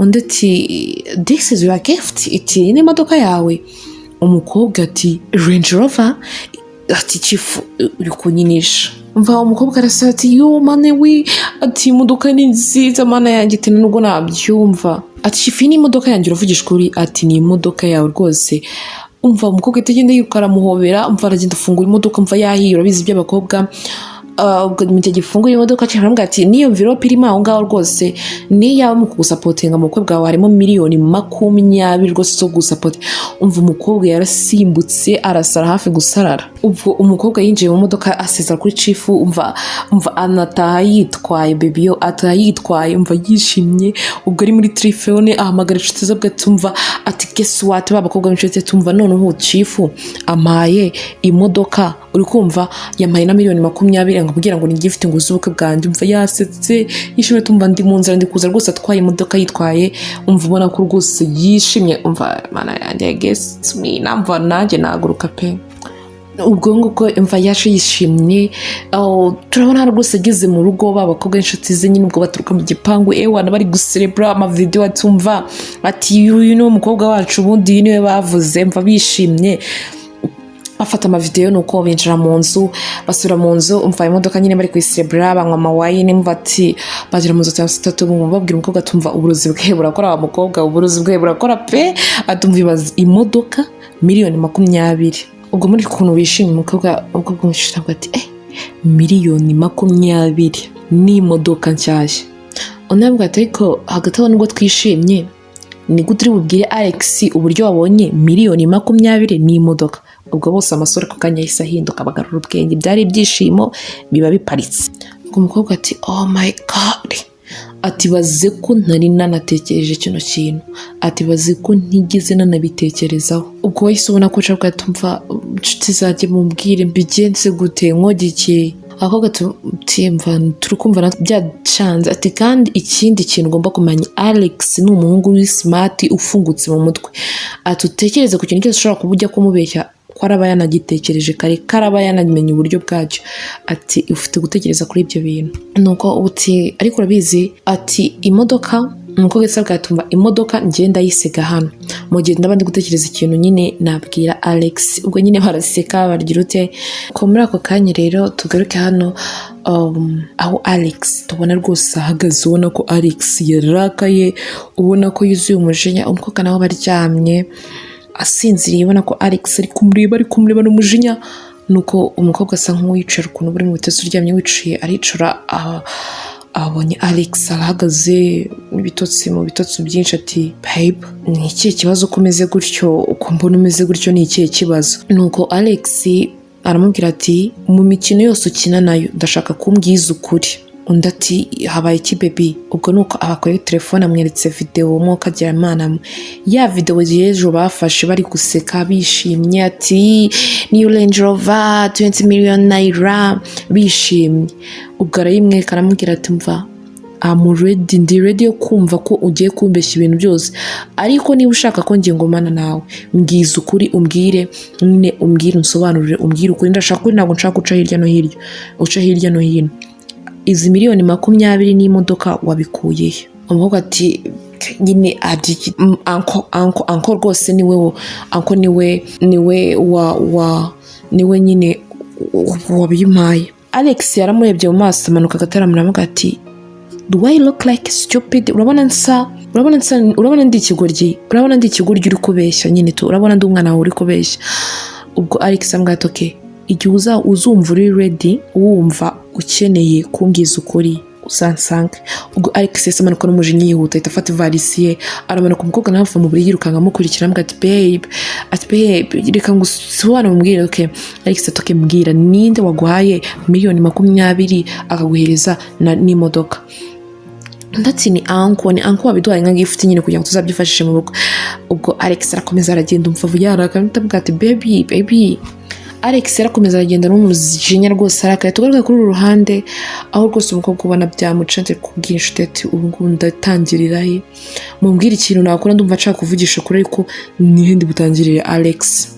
Undi ati this is your gift, iti ni imodoka yawe? Umukobwa ati Range Rover ati chifu uri kunyinisha. Umva umukobwa arasaba ati yo mane we, ati imodoka ni nziza mana yanjye, ati nubwo nabyumva, ati chifu ni imodoka yanjye uravugisha kuri, ati ni imodoka yawe rwose. Umva umukobwa itagenda yiruka aramuhobera, umva aragenda afungura imodoka, umva yahiye, urabizi by'abakobwa. Ubwo mu gihe gifunguye imodoka cyangwa ati niyo envelope irimo aho ngaho rwose ni yawe mu kugusapotinga mu bukwe bwawe harimo miliyoni 20 rwose zo gusapotinga. Umva umukobwa yarasimbutse arasara hafi gusarara. Ubwo umukobwa yinjiye mu modoka asezera kuri chifu, umva anataha yitwaye baby yo ataha yitwaye, umva yishimye. Ubwo ari muri telefone ahamagara inshuti ze tumva ati guess what babakobwa b'inshuti tumva noneho chifu amaye imodoka, uri kumva yamaye na miliyoni 20 ngo kugira ngo ni gift ngo z'ubukwe bwanjye. Umva yasetse yishimye, tumva ndi mu nzira ndi kuza rwose atwaye imodoka yitwaye, umva ubona ko rwose yishimye. Umva mana yanjye I guess me namva nanjye naguruka pe. Ubwo nguko umva yaje yishimye. Turabona rwose ageze mu rugo babakobwa inshuti ze nyine ubwo baturuka mu gipangu wana bari gucelebra ama video atumva ati uyu ni umukobwa wacu ubundi niwe bavuze, mva bishimye. Bafata ama video nuko binjira mu nzu, basura mu nzu, umva imodoka nyine bari kwicelebra banywa amawayine, mva ati bagira mu nzu cyangwa sitatu babwira umukobwa tumva uburozi bwe burakora, wa mukobwa uburozi bwe burakora pe, atumva ibaza imodoka miliyoni 20. Ubwo muri kuntu bishimye umukobwa ubwo bw'umushita ati miliyoni 20 ni imodoka nshyashya. Unabwo ariko hagati aho nubwo twishimye ni gute uri bubwire Alex uburyo wabonye miliyoni 20 ni imodoka. Ubwo bose amasore ku kanya yahise ahinduka bagarura ubwenge, byari ibyishimo biba biparitse. Ubwo umukobwa ati oh my god, ati baze ko ntari nanatekereje kino kintu, ati baze ko ntigeze nanabitekerezaho. Ubwo wahise ubona ko nshaka tumva inshuti zanjye mumbwire mbigenze gute nkogiki. Akobwa tutimva turukumva byacanze, ati kandi ikindi kintu ugomba kumenya Alex ni umuhungu uri smart ufungutse mu mutwe, atutekereze ku kintu cyose ushobora kubujya kumubeshya ko araba yanagitekereje kare, karaba yanamenye uburyo bwacyo. Ati ufite gutekereza kuri ibyo bintu nuko uti ariko urabizi, ati imodoka nuko gisabwa tumva imodoka ngenda yisega hano mu gihe ndabandi gutekereza ikintu nyine nabwira Alex. Ubwo nyine baraseka bargira ute ko muri ako kanya rero tugaruke hano aho Alex tubona rwose ahagaze, ubona ko Alex yarakaye, ubona ko yuzuye umujinya. Umukobwa nawe baryamye asinziriye, ubona ko Alex ari kumureba n'umujinya. Nuko umukobwa asa nk'uwicara ukuntu buri mu bitotsi uryamye wicaye aricara, abonye Alex arahagaze mu bitotsi byinshi. Ati babe ni ikihe kibazo ukomeze gutyo, uko mbona umeze gutyo ni ikihe kibazo? Nuko Alex aramubwira ati mu mikino yose ukina nayo ndashaka kumbwiza ukuri. Undi ati habaye iki baby? Ubwo nuko abakoye telefone amweretse video mwuka agira imana ya video y'ejo bafashe bari guseka bishimye, ati New Range Rover 20 million naira bishimye. Ubwo arayimweka aramubwira ati mva I'm ready, ndi ready yo kumva ko ugiye kumbeshya ibintu byose, ariko niba ushaka ko ngiye ngomana nawe mbwiza ukuri, umbwire nyine umbwire unsobanurire, umbwire ukuri, ndashaka ko ntabwo nshaka guca hirya no hino. Izi miliyoni 20 n'imodoka wabikuye he? Umukobwa ati nyine adi anko rwose niwe anko niwe nyine wabimpaye. Alex yaramurebye mu maso amanuka agataramura amuga ati do I look like stupid? Urabona ndi ikigoryi, uri kubeshya nyine tu, urabona ndi umwana wawe uri kubeshya. Ubwo Alex amubwira ati okay, igihe uzumva uri ready wumva ukeneye kumbwiza ukuri usansange. Ubwo Alex yese amanuka n'umujinya yihuta ahita afata ivarisi ye aramanuka. Umukobwa nawe ava mu buriri yirukanka amukurikira amuga ati babe reka ngusobanure umbwire. Okay Alex ati okay mbwira ninde waguhaye miliyoni 20 akaguhereza n'imodoka? Ndati ni anko wabiduhaye nka gift nyine kugira ngo tuzabyifashishe mu rugo. Ubwo Alex arakomeza aragenda umva yaraka amuga ati baby. Alex yarakomeza aragenda n'umujinya rwose arakaye. Tugaruka kuri uru ruhande aho rwose umukobwa ubona byamucanze kubwira inshuti ati ubu ngubu ndatangirira he, mumbwire ikintu nakora ndumva nshaka kuvugisha kuri, ariko nihindi butangirire Alex,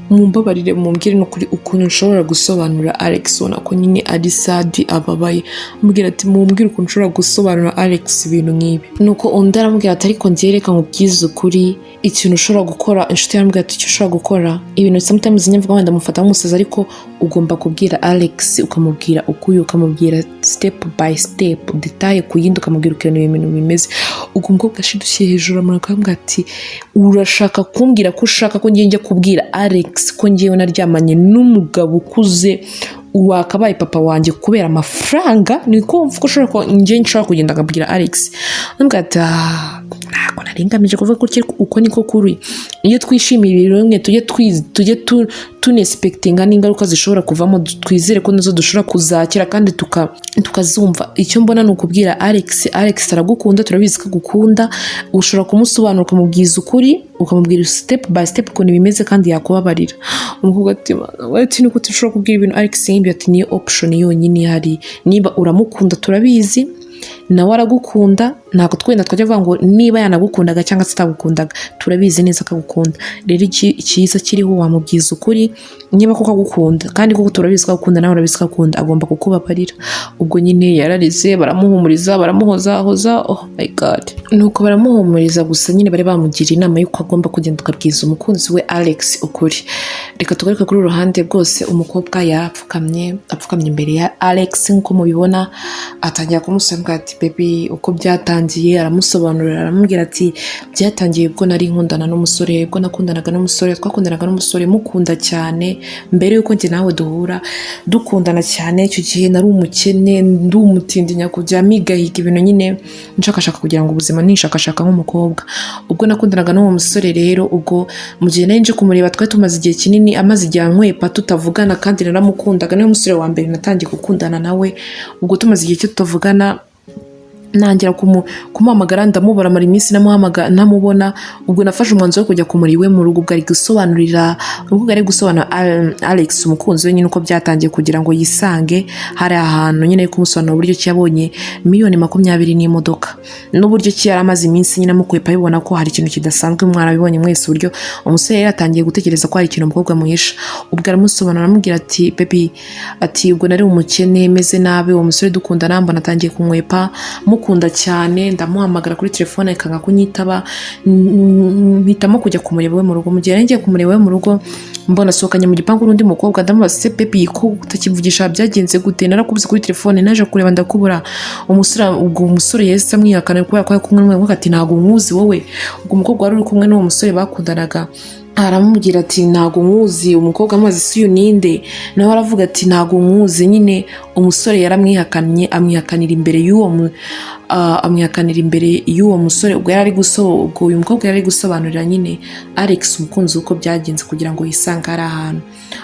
mumbabarire mumbwire no kuri ukuntu nshobora gusobanura Alex. Ubona ko nyine ari sad ababaye, mubwira ati mumbwire ukuntu nshobora gusobanura Alex ibintu nk'ibi. Nuko undi aramubwira ati ariko ngereka nkubwize ukuri ikintu ushobora gukora. Inshuti yaramubwira ati icyo ushobora gukora ibintu sometimes nyamvuga wenda mufata nk'umusazi, ariko ugomba kubwira Alex ukamubwira ukuyo, ukamubwira step by step detail ku yindi, ukamubwira ukuntu ibintu bimeze. Ubwo umukobwa ashidukiye hejuru amurakambwa ati urashaka kumbwira ko ushaka ko ngiye njya kubwira Alex ko ngiye naryamanye n'umugabo ukuze wakabaye papa wanjye kubera amafaranga? Niko mvuga ushobora ko ngiye nshaka kugenda ngabwira Alex? Ambwata ntabwo naringamije kuvuga ko uko niko kuri. Iyo twishimiye ibintu bimwe tujye tunespectinga n'ingaruka zishobora kuvamo, twizere ko nazo dushobora kuzakira kandi tukazumva. Icyo mbona ni ukubwira Alex aragukunda, turabizi ko agukunda, ushobora kumusobanura ukamubwiza ukuri, ukamubwira step by step ukuntu bimeze kandi yakubabarira. Umukobwa ati niko dushobora kubwira ibintu Alex yimbi ati niyo option yonyine ihari. Niba uramukunda turabizi, nawe aragukunda, ntabwo twenda twajya vuga ngo niba yanagukundaga cyangwa se atagukundaga, turabizi neza ko agukunda. Rero icyiza kiriho wamubwiza ukuri niba koko agukunda, kandi koko turabizi ko agukunda, nawe urabizi ko agukunda, agomba kukubabarira. Ubwo nyine yararize, baramuhumuriza, baramuhoza. Oh my god, nuko baramuhumuriza, gusa nyine bari bamugira inama y'uko agomba kugenda akabwiza umukunzi we Alex ukuri. Reka tugaruke kuri uruhande rwose. Umukobwa yapfukamye imbere ya Alex nk'uko mubibona, atangira kumusaba ati baby uko byatangiye, aramusobanurira, aramubwira ati byatangiye ubwo nari nkundana n'umusore, ubwo nakundanaga n'umusore, twakundanaga n'umusore mukunda cyane mbere yuko njye nawe duhura, dukundana cyane. Icyo gihe nari umukene, ndi umutindi nyakujya migahiga ibintu nyine nshakashaka kugira ngo ubuzima nishakashaka nk'umukobwa. Ubwo nakundanaga n'uwo musore rero, ubwo mu gihe nari nje kumureba twari tumaze igihe kinini, amaze igihe ankwepa tutavugana, kandi naramukundaga, niwe musore wa mbere natangiye gukundana nawe. Ubwo tumaze igihe cyo tutavugana, nangira kumuhamagara ndamubara mara iminsi namubona. Ubwo nafashe umwanzuro wo kujya kumuri iwe mu rugo. Ubwo ari gusobanurira Alex umukunzi we nyine uko byatangiye, kugira ngo yisange hari ahantu nyine kumusobanura uburyo ki yabonye $20,000 n'imodoka, n'uburyo ki yari amaze iminsi nyine amukwepa, abibona ko hari ikintu kidasanzwe. Mwarabibonye mwese uburyo umusore yari yatangiye gutekereza ko hari ikintu umukobwa muhisha. Ubwo aramusobanura, aramubwira ati baby, ati ubwo nari umukene meze nabi, uwo musore dukunda namba natangiye kumwepa, mukunda cyane, ndamuhamagara kuri telefone akanga kunyitaba, mpitamo kujya kumureba we mu rugo. Mu gihe nari ngiye kumureba we mu rugo, mbona sohokanye mu gipangu n'undi mukobwa, ndamubaza se baby ko utakivugisha byagenze gute, narakubuze kuri telefone, naje kureba ndakubura. Ubwo umusore yahise amwihakana kubera ko ari kumwe n'umwe, ati ntabwo nkuzi wowe. Ubwo umukobwa wari uri kumwe n'uwo musore bakundanaga aramubwira ati ntabwo nkuzi. Umukobwa amaze isuyu ninde, nawe aravuga ati ntabwo nkuzi. Nyine umusore yaramwihakanye, amwihakanira imbere y'uwo musore. Ubwo uyu mukobwa yari gusobanurira nyine Alex umukunzi uko byagenze kugira ngo yisange ari ahantu.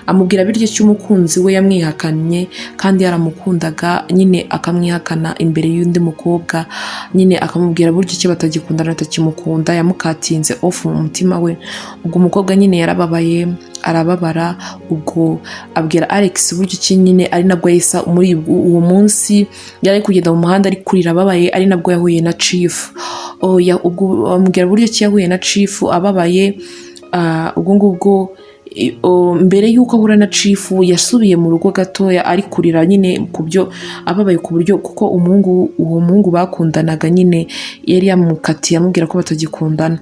Amubwira biryo cy'umukunzi we yamwihakanye kandi yaramukundaga, nyine akamwihakana imbere y'undi mukobwa, nyine akamubwira buryo ki batagikundana, atakimukunda, yamukatinze off mu mutima we. Ubwo umukobwa nyine yarababaye, arababara. Ubwo abwira Alex buryo ki nyine ari nabwo yahise muri uwo munsi yari kugenda mu muhanda ari kurira ababaye, ari nabwo yahuye na Chief. Ubwo amubwira buryo ki yahuye na Chief ababaye. Ubwo ngubwo mbere y'uko ahura na Chief yasubiye mu rugo gatoya ari kurira nyine kubyo ababaye, ku buryo kuko uwo muhungu bakundanaga nyine yari yamukatiye amubwira ko batagikundana.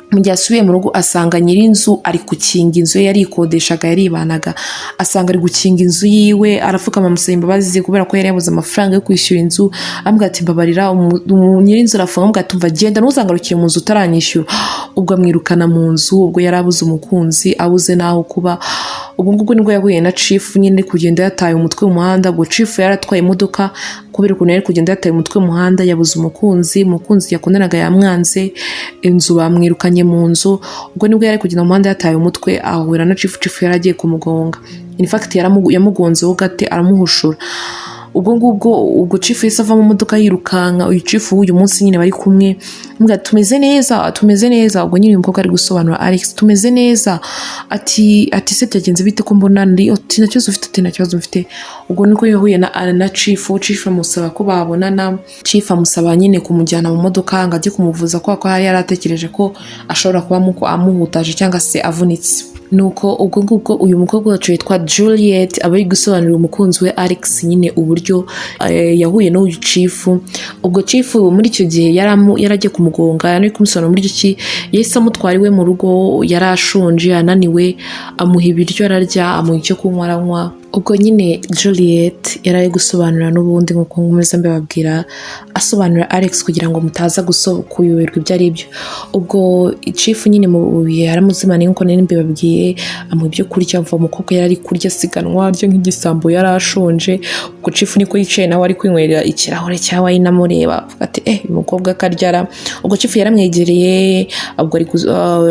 Mu gihe asubiye mu rugo asanga nyir'inzu ari gukinga inzu ye yarikodeshaga, yaribanaga, asanga ari gukinga inzu yiwe. Arapfukama amusaba imbabazi kubera ko yari yabuze amafaranga yo kwishyura inzu. Amubwira ati mbabarira. Nyir'inzu arafunga, amubwira ati umva genda ntuzangarukiye mu nzu utaranyishyura. Ubwo amwirukana mu nzu. Ubwo yari abuze umukunzi, abuze n'aho kuba. Ubwo ngubwo nibwo yahuye na Chief nyine kugenda yataye umutwe mu muhanda. Ubwo Chief yaratwaye imodoka kubera ukuntu yari kugenda yataye umutwe mu muhanda, yabuze umukunzi yakundanaga yamwanze, inzu bamwirukanye mu nzu. Ubwo nibwo yari kugenda mu muhanda yataye umutwe, ahura na Chief yari agiye kumugonga. In fact yamugonzeho gate aramuhushura. Ubwo Chief yahise ava mu modoka yirukanka. Uyu Chief w'uyu munsi nyine bari kumwe, mbwa tumeze neza. Ubwo nyine uyu mukobwa ari gusobanura Alex tumeze neza, ati se byagenze bite ko mbona ndi ati nta kibazo mfite. Ubwo niko yahuye na Chief amusaba ko babonana. Chief amusaba nyine kumujyana mu modoka ngo ajye kumuvuza, kuko yari yaratekereje ko ashobora kuba amuhutaje cyangwa se avunitse. nuko ubwo ngubwo uyu mukobwa wacu witwa Juliet aba ari gusobanurira umukunzi we Alex nyine uburyo yahuye n'uyu Chief. Ubwo Chief muri icyo gihe yaragiye kumugonga, yari kumusobanura muri icyo yahise amutwara iwe mu rugo, yarashonje ananiwe, amuha ibiryo ararya, amuha icyo kunywa aranywa. Ubwo nyine Juliet yari gusobanura n'ubundi nk'uko nkomeza mbabwira, asobanurira Alex kugira ngo mutaza kuyoberwa ibyo ari byo. Ubwo Chief nyine mu bihe aramuzimana nk'uko nari mbibabwiye, amuha ibyo kurya, mva umukobwa yari ari kurya siganwa arya nk'igisambo, yari ashonje. Ubwo Chief niko yicaye nawe ari kwinywera ikirahure cya wine amureba, avuga ati uyu mukobwa akaryara. Ubwo Chief yaramwegereye, ubwo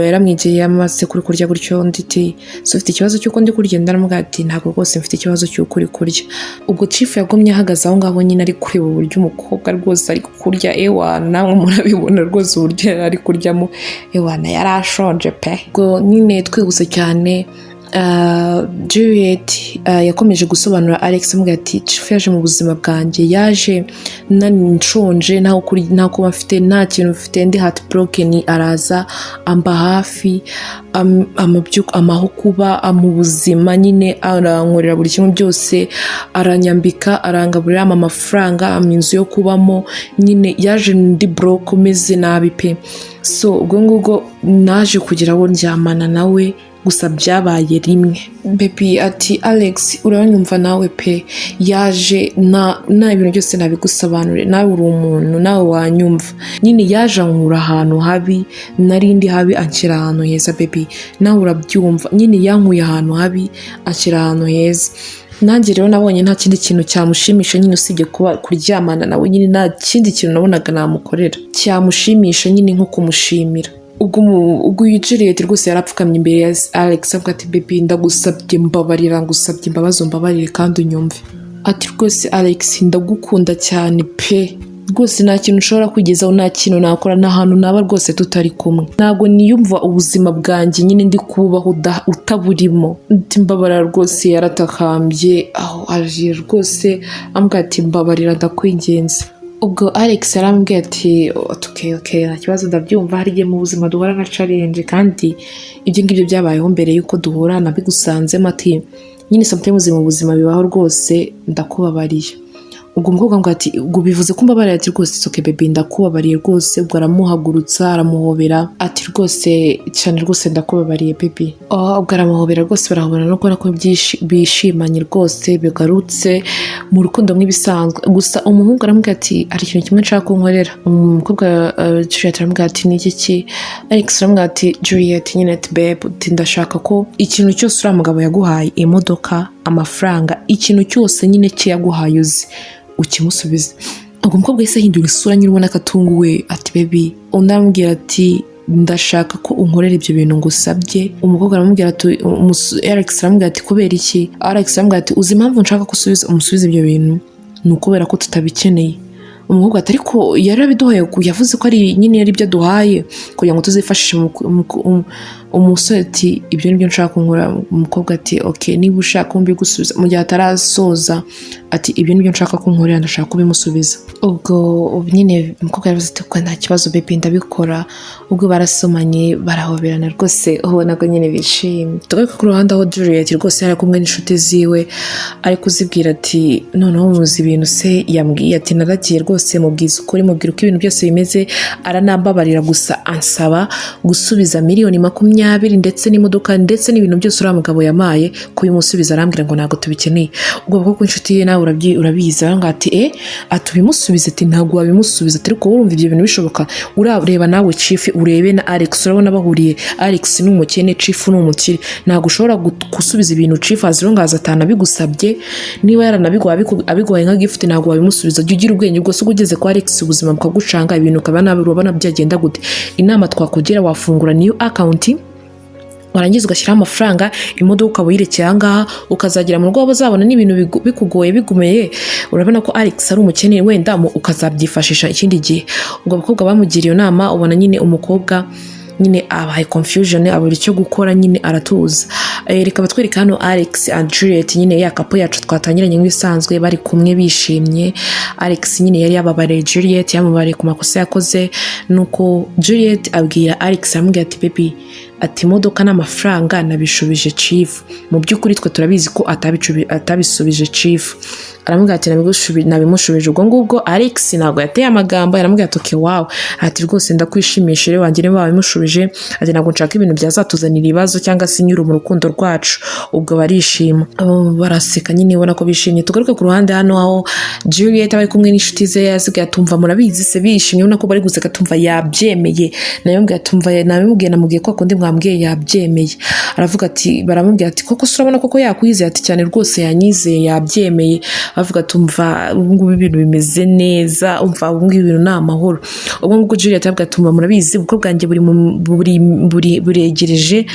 yaramwegereye amaze kuri kurya gutyo, nditi so ufite ikibazo cy'uko ndi kurya? Ndaramubwira ati ntabwo rwose mfite ikibazo cy'uko uri kurya. Ubwo Chief yagomye ahagaze aho ngaho nyine ari kureba uburyo umukobwa rwose ari kurya, namwe murabibona rwose uburyo ari kuryamo, yari ashonje pe. Ubwo nyine twihuse cyane, Juliet yakomeje gusobanura Alex amubwira ati Chief yaje mu buzima bwanjye, yaje nshonje, ntaho kuba mfite, nta kintu mfite, ndi heartbroken, araza amba hafi, amaho kuba mu buzima nyine, arankorera buri kimwe byose, aranyambika, arangaburira, amafaranga, inzu yo kubamo, nyine yaje ndi broke meze nabi pe. So ubwo ngubwo naje kugira ngo ndyamana nawe, gusa byabaye rimwe. Baby ati Alex uranyumva nawe pe, yaje na ibintu byose nabigusobanurire, nawe uri umuntu, nawe wanyumva. Nyine yaje ankura ahantu habi, narindi habi anshyira ahantu heza baby, nawe urabyumva. Nyine yankuye ahantu habi anshyira ahantu heza. Nanjye rero nabonye nta kindi kintu cyamushimisha nyine usibye kuba kuryamana nawe, nyine nta kindi kintu nabonaga namukorera cyamushimisha nyine nko kumushimira. Ubwo Juliet rwose yarapfukamye imbere ya Alex avuga ati baby ndagusabye mbabarira, ngusabye imbabazi umbabarire kandi unyumve. Ati rwose Alex ndagukunda cyane pe, rwose nta kintu ushobora kwigezaho, nta kintu nakora, nta hantu naba rwose tutari kumwe, ntabwo niyumva ubuzima bwanjye nyine ndi kubaho utaburimo. Mbabarira rwose. Yaratakambye aho aje rwose ambwira ati mbabarira ndakwingenza. Ubwo Alex yarambwiye ati okay nta kibazo ndabyumva, hari igihe mu buzima duhura na challenge kandi ibyo ngibyo byabayeho mbere yuko duhura, nabigusanzemo ati nyine sometimes mu buzima bibaho rwose, ndakubabariye. Ubwo umukobwa ngo ati ubwo bivuze ko mbabarira? Ati rwose it's okay baby ndakubabariye rwose. Ubwo aramuhagurutsa aramuhobera ati rwose cyane rwose ndakubabariye baby. Ubwo aramuhobera rwose, barahobera no kubona ko bishimanye rwose, bigarutse mu rukundo nk'ibisanzwe. Gusa umuhungu aramubwira ati hari ikintu kimwe nshaka kunkorera. Umukobwa Juliet aramubwira ati ni iki? Alex aramubwira ati Juliet nyine ati babe ndashaka ko ikintu cyose uriya mugabo yaguhaye, imodoka, amafaranga, ikintu cyose nyine cye yaguhaye uzi ukimusubize. Ubwo umukobwa yahise ahindura isura nyine ubona ko atunguwe ati baby. Undi aramubwira ati ndashaka ko unkorera ibyo bintu ngusabye. Umukobwa aramubwira ati Alex aramubwira ati kubera iki? Alex aramubwira ati uzi impamvu nshaka ko umusubiza ibyo bintu? Ni ukubera ko tutabikeneye. Umukobwa ati ariko yarabiduhaye, yavuze ko ari nyine yari ibyo duhaye kugira ngo tuzifashishe umusore ati ibyo nibyo nshaka kunkora. Umukobwa ati okay niba ushaka kumbi gusubiza mu gihe atarasoza, ati ibyo nibyo nshaka kunkorera, ndashaka kubimusubiza. Ubwo nyine umukobwa yavuze ati ko nta kibazo baby ndabikora. Ubwo barasomanye barahoberana rwose, ubona ko nyine bishimye. Tugaruka ku ruhande aho Juliet rwose yari kumwe n'inshuti ziwe ari kuzibwira ati noneho muzi ibintu se yambwiye. Ati naragiye rwose mubwiza ukuri, mubwira uko ibintu byose bimeze, aranambabarira gusa ansaba gusubiza miliyoni 20 ndetse n'imodoka ndetse n'ibintu byose uriya mugabo yamaye kubimusubiza. Arambwira ngo ntabwo tubikeneye. Ubwo bwo inshuti ye nawe urabizi, aranga ati atubimusubize. Ati ntabwo wabimusubiza, ariko urumva ibyo bintu bishoboka. Urareba nawe Chief, urebe na Alex, urabona bahuriye. Alex ni umukene, Chief ni umukire, ntabwo ushobora gusubiza ibintu Chief azirongaza atanabigusabye. Niba yaranabiguhaye abigoye nka gift, ntabwo wabimusubiza. Jya ugira ubwenge bwose, ugeze kwa Alex ubuzima bukagucanga, ibintu ukaba nabi, urabona byagenda gute. Inama twakugira, wafungura new account, warangiza ugashyiraho amafaranga, imodoka ukaba uyirekeye ahangaha, ukazagira mu rugo bazabona n'ibintu bikugoye bigumeye. Urabona ko Alex ari umukene, wenda ukazabyifashisha ikindi gihe. Ubwo abakobwa bamugiriye inama, ubona nyine umukobwa nyine abaye confusion, abura icyo gukora, nyine aratuza. Reka batwereka hano Alex and Juliet, nyine ya kapo yacu twatangiranye nk'ibisanzwe, bari kumwe bishimye. Alex nyine yari yababariye Juliet, yamubariye ku makosa yakoze. Nuko Juliet abwira Alex, aramubwira ati baby ati imodoka n'amafaranga nabishubije chief. Mu by'ukuri twe turabizi ko atabisubije chief. Aramubwira ati nabimushubije. Ubwo ngubwo Alex ntabwo yateye amagambo, yaramubwira ati okay wow, ati rwose ndakwishimishije wanjye niba wabimushubije, ati ntabwo nshaka ibintu byazatuzanira ibibazo cyangwa se inyuru mu rukundo rwacu. Ubwo barishima, baraseka nyine ubona ko bishimye. Tugaruke ku ruhande hano aho Juliet aba kumwe n'inshuti ze, yasigaye atumva murabizi se bishimye, ubona ko bari guseka, tumva yabyemeye. Nayo mbwira tumva nabimubwiye, namubwiye ko akundi mwambwiye yabyemeye. Aravuga ati baramubwira ati koko surabona koko yakwizeye, ati cyane rwose yanyizeye yabyemeye. Avuga tumva ubungubu ibintu bimeze neza, umva ubungubu ibintu ni amahoro. Ubwo ngubwo Juliet avuga tumva murabizi ubukwe bwanjye buregereje,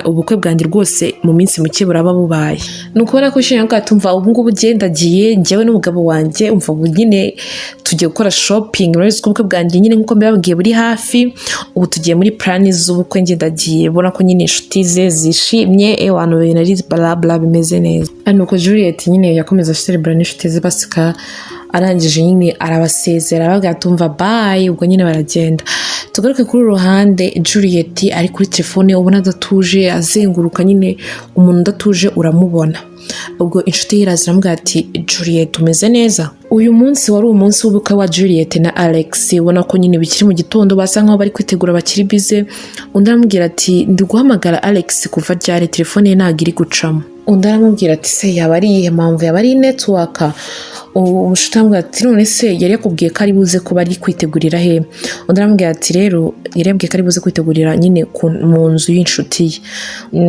ubukwe bwanjye rwose mu minsi mike buraba bubaye. Nukubona ko shenya ngo tumva ubungubu gendagiye njyewe n'umugabo wanjye, umva ubu nyine tugiye gukora shopping. Murabizi ko ubukwe bwanjye nyine nkuko mbabwiye buri hafi, ubu tugiye muri plan z'ubukwe ngendagiye. Bona ko nyine inshuti ze zishimye, abantu binari bla bimeze neza. Nuko Juliet nyine yakomeza celebrate n'inshuti ze, basika arangije nyine arabasezera abaga tumva bye. Ubwo nyine baragenda. Tugaruke kuri ruhande Juliet ari kuri telefone, ubona adatuje, azenguruka nyine umuntu udatuje uramubona. Ubwo inshuti yirazira ati Juliet umeze neza? Uyu munsi wari umunsi w'ubukwe wa Juliet na Alex, ubona ko nyine bikiri mu gitondo, basa nkaho bari kwitegura, bakiri bize. Undi aramubwira ati ndi guhamagara Alex kuva ryari telefone ye ntabwo iri gucamo. Undi aramubwira ati se yaba ari iyihe mpamvu, yaba ari network? Umushuti aramubwira ati none se yari yakubwiye ko ari buze kuba ari kwitegurira he? Undi aramubwira ati rero yari yabwiye ko ari buze kwitegurira nyine mu nzu y'inshuti ye.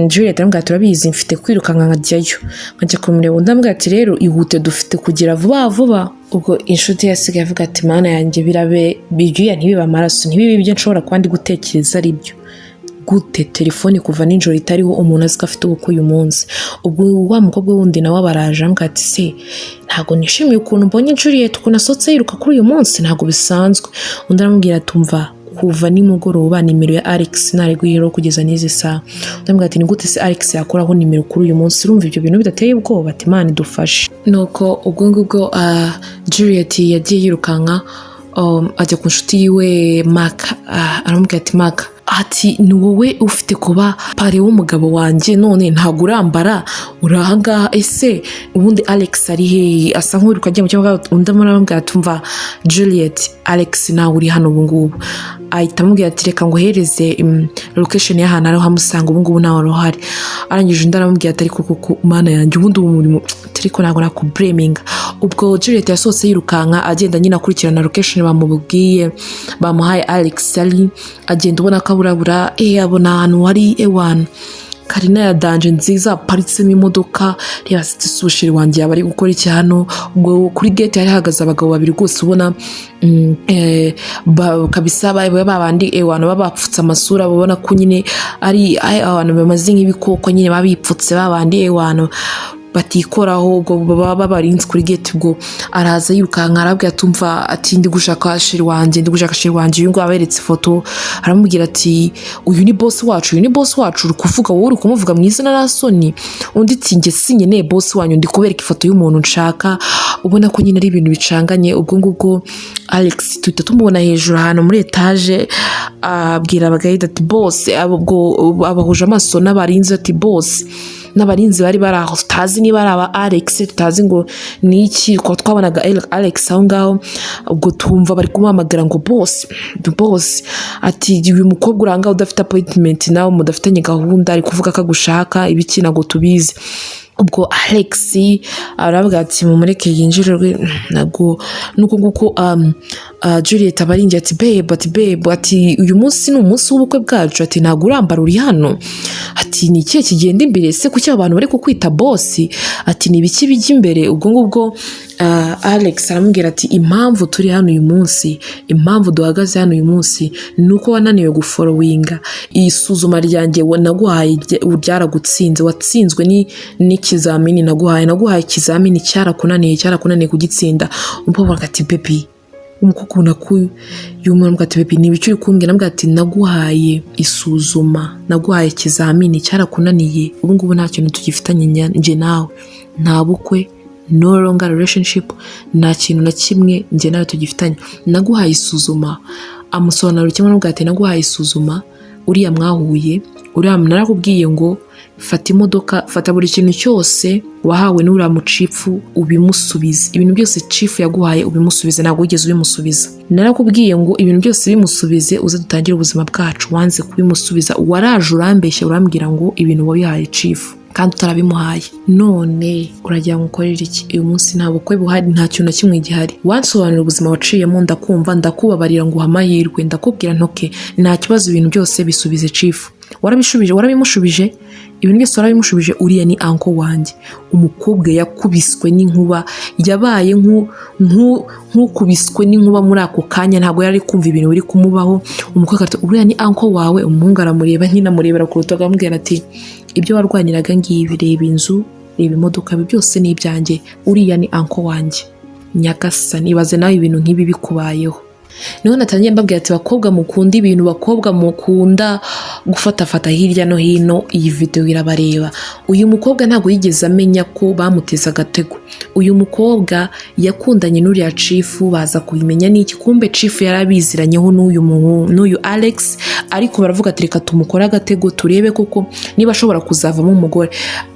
Juliet aramubwira ati urabizi mfite kwirukanka nkajyayo nkajya kumureba. Undi aramubwira ati rero ihute dufite kugira vuba. Ubwo inshuti yasigaye avuga ati mana yanjye birabe bijuya ntibiba amaraso, ntibibe ibyo nshobora kuba ndi gutekereza ari byo. Gute telefone kuva ninjoro itariho umuntu azi ko afite ubukwe uyu munsi? Ubwo wa mukobwa wundi nawe baraje aramubwira ati se ntabwo nishimiye ukuntu mbonye Juliet ukuntu asohotse yiruka kuri uyu munsi, ntabwo bisanzwe. Undi aramubwira tumva kuva nimugoroba nimero ya Alex nari guhera kugeza n'izi saha. Ndamubwira ati ni gute se Alex yakoraho nimero kuri uyu munsi? Urumva ibyo bintu bidateye ubwoba? Ati Imana idufashe. Nuko ubwo ngubwo Juliet yagiye yirukanka ajya ku nshuti yiwe Mark. Aramubwira ati Mark, ati ni wowe ufite kuba pare w'umugabo wanjye none ntabwo urambara urahangaha, ese ubundi Alex ari he? Asa nk'uriruka ajya mu cyangwa undi aramubwira tumva Juliet Alex nawe uri hano ubungubu. Ahita amubwira ati reka nguhereze location y'ahantu ariho hamusanga ubungubu nawe uruhari. Arangije undi aramubwira ati ariko kuko mana yanjye ubundi umurimo ariko ntabwo nakubreminga. Ubwo Juliet yasohotse yirukanka agenda nyine akurikirana location bamubwiye bamuhaye Alex ari agenda ubona ko burabura abona ahantu hari ewan Karina ya danje nziza aparitsemo imodoka. Reba sushiri wanjye yaba ari gukora iki hano? Ubwo kuri gate hari hagaze abagabo babiri rwose ubona kabisa babandi ewana babapfutse amasura, babona ko nyine ari abantu bamaze nk'ibikoko nyine babipfutse babandi ewana batikoraho. ubwo baba barinze kuri gate. Ubwo araza yirukanka arabwira tumva ati ndi gushaka shiri wanjye uyu ngo aberetse foto. Aramubwira ati uyu ni boss wacu uri kuvuga wowe uri kumuvuga mu izina na soni? Undi ati nge sinye boss wanyu ndi kubereka ifoto y'umuntu nshaka. Ubona ko nyine ari ibintu bicanganye. Ubwo ngubwo Alex tuhita tumubona hejuru ahantu muri etage, abwira abagayida ati boss. Ubwo abahuje amaso n'abarinzi ati boss. N'abarinzi bari baraho tutazi niba ari aba Alex, tutazi ngo ni iki, ko twabonaga Alex aho ngaho. Ubwo tumva bari kumuhamagara ngo boss ati uyu mukobwa uranga udafite appointment nawe mudafitanye gahunda, ari kuvuga ko agushaka ibiki ntago tubizi. Ubwo Alex aravuga ati mumureke yinjire nago. Nuko nguko Juliet abaringi ati babe ati uyu munsi ni umunsi w'ubukwe bwacu, ati ntago urambara uri hano? Ati ni ikihe kigenda imbere se kuki abantu bari kukwita boss? Ati ni ibiki bijya imbere? Ubwo ngubwo Alex aramubwira ati impamvu turi hano uyu munsi, impamvu duhagaze hano uyu munsi nuko wananiwe guforowinga isuzuma ryanjye naguhaye ryaragutsinze, watsinzwe n'ikizamini naguhaye ikizamini cyarakunaniye kugitsinda. Umukobwa ati baby, umukobwa nakuyu yumva ati baby ni ibiki uri kumbwira? Nambwira ati naguhaye isuzuma, naguhaye ikizamini cyarakunaniye, ubu ngubu nta kintu tugifitanye nje nawe, nta bukwe, no longer relationship, nta kintu na kimwe nje nawe tugifitanye. Naguhaye isuzuma. Amusobanurira kimwe n'ubwo ati naguhaye isuzuma uriya mwahuye, uriya narakubwiye ngo fata imodoka, fata buri kintu cyose wahawe n'uriya mucifu ubimusubize. Ibintu byose cifu yaguhaye ubimusubize, ntabwo wigeze ubimusubiza. Narakubwiye ngo ibintu byose bimusubize uze dutangire ubuzima bwacu. Wanze kubimusubiza, waraje urambeshya urambwira ngo ibintu wabihaye cifu kandi utarabimuhaye. None uragira ngo ukorere iki? Uyu munsi nta bukwe buhari, nta kintu na kimwe gihari. Wansobanurira ubuzima waciyemo, ndakumva, ndakubabarira ngo amahirwe, ndakubwira ntoke nta kibazo, ibintu byose bisubize cifu. Warabishubije, warabimushubije, ibintu byose warabimushubije. Uriya ni anko wanjye, umukobwa yakubiswe n'inkuba, yabaye nk'ukubiswe n'inkuba muri ako kanya, ntabwo yari kumva ibintu biri kumubaho. Umukobwa ati uriya ni anko wawe. Umuhungu aramureba, nyina amurebera ku rutugu amubwira ati ibyo warwaniraga ngibi, reba inzu, reba imodoka, ibi byose ni ibyanjye, uriya ni anko wanjye. Nyagasani, ibaze nawe ibintu nk'ibi bikubayeho. Niho natangiye mbabwira ati bakobwa mukunda ibintu, bakobwa mukunda gufatafata hirya no hino, iyi video irabareba. Uyu mukobwa ntabwo yigeze amenya ko bamuteza agatego. Uyu mukobwa yakundanye n'uriya cifu, baza kubimenya n'iki, kumbe cifu yarabiziranyeho n'uyu Alex, ariko baravuga ati reka tumukore agatego turebe koko niba ashobora kuzavamo umugore.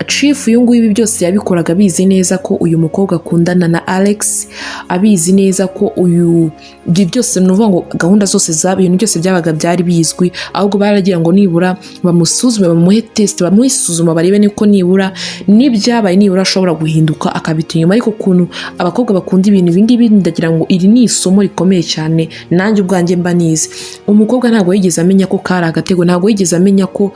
Cifu uyu nguyu ibi byose yabikoraga abizi neza ko uyu mukobwa akundana na Alex, abizi neza ko uyu byose nuvuga ngo gahunda zose ibintu byose byabaga byari bizwi, ahubwo baragira ngo nibura bamusuzume, bamuhe test, bamuhisuzuma barebe niko nibura n'ibyabaye nibura ashobora guhinduka akabita inyuma. Ariko ukuntu abakobwa bakunda ibintu ibingibi, ndagira ngo iri ni isomo rikomeye cyane, nanjye ubwanjye mba nize. Umukobwa ntabwo yigeze amenya ko kari agatego, ntabwo yigeze amenya ko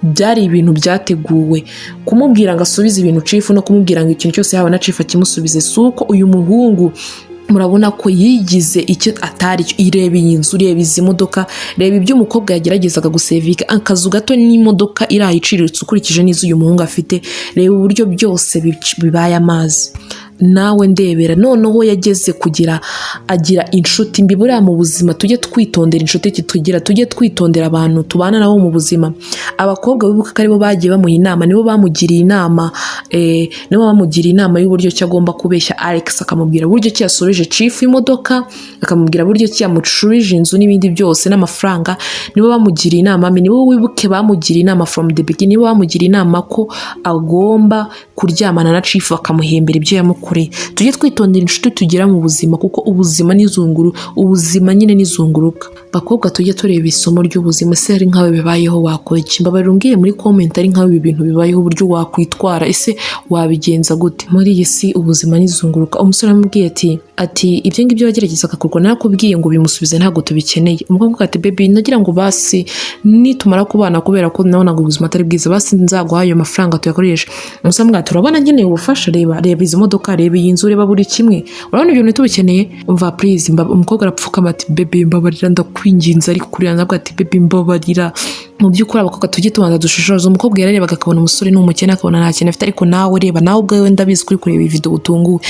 byari ibintu byateguwe. Kumubwira ngo asubize ibintu cifu no kumubwira ngo ikintu cyose yabona cifu akimusubize, suko uyu muhungu murabona ko yigize icyo atari cyo. Ireba iyi nzu, reba izi modoka, reba ibyo umukobwa yageragezaga gusevika, akazu gato n'imodoka irahiciriritse ukurikije n'izo uyu muhungu afite. Reba uburyo byose bibaye amazi. Nawe ndebera, noneho yageze kugira agira inshuti mbi. Buriya mu buzima tujye twitondera inshuti tugira, tujye twitondera abantu tubana nabo mu buzima. Abakobwa bibuka ko aribo bagiye bamuha inama, nibo bamugiriye inama y'uburyo ki agomba kubeshya Alex, akamubwira buryo ki yasoreje cifu imodoka, akamubwira buryo ki yamucurije inzu n'ibindi byose n'amafaranga. Nibo bamugiriye inama, nibo wibuke bamugiriye inama from the beginning, nibo bamugiriye inama ko agomba kuryamana na cifu akamuhembera ibyo yamukoreye. Tujye twitondera inshuti tugira mu buzima, kuko ubuzima nyine nizunguruka. Bakobwa tujye tureba isomo ry'ubuzima. Ese ari nkawe bibayeho wakora iki? Mbabarira umbwire muri comment ari nkawe ibi bintu bibayeho, uburyo wakwitwara, ese wabigenza gute? Muri iyi si ubuzima nizunguruka. Umusore amubwiye ati ibyo ngibyo wageragezaga kurwa, narakubwiye ngo bimusubize, ntabwo tubikeneye. Umukobwa ati baby, nagira ngo basi nitumara kubana, kubera ko nabonaga ubuzima atari bwiza, basi nzaguha ayo mafaranga tuyakoresha. Umusore amubwira ati urabona nkeneye ubufasha, reba izi modoka, reba iyi nzu, reba buri kimwe, urabona ibyo bintu tubikeneye, umva please. Umukobwa arapfukama ati baby mbabarira, ndakwinginze. Ariko kuri yanabwo ati baby mbabarira. Mu by'ukuri abakobwa tujye tubanza dushishoza. Umukobwa yararebaga akabona umusore ni umukene, akabona nta kintu afite, ariko nawe reba, nawe ubwawe ndabizi kuri kureba iyi video utunguwe.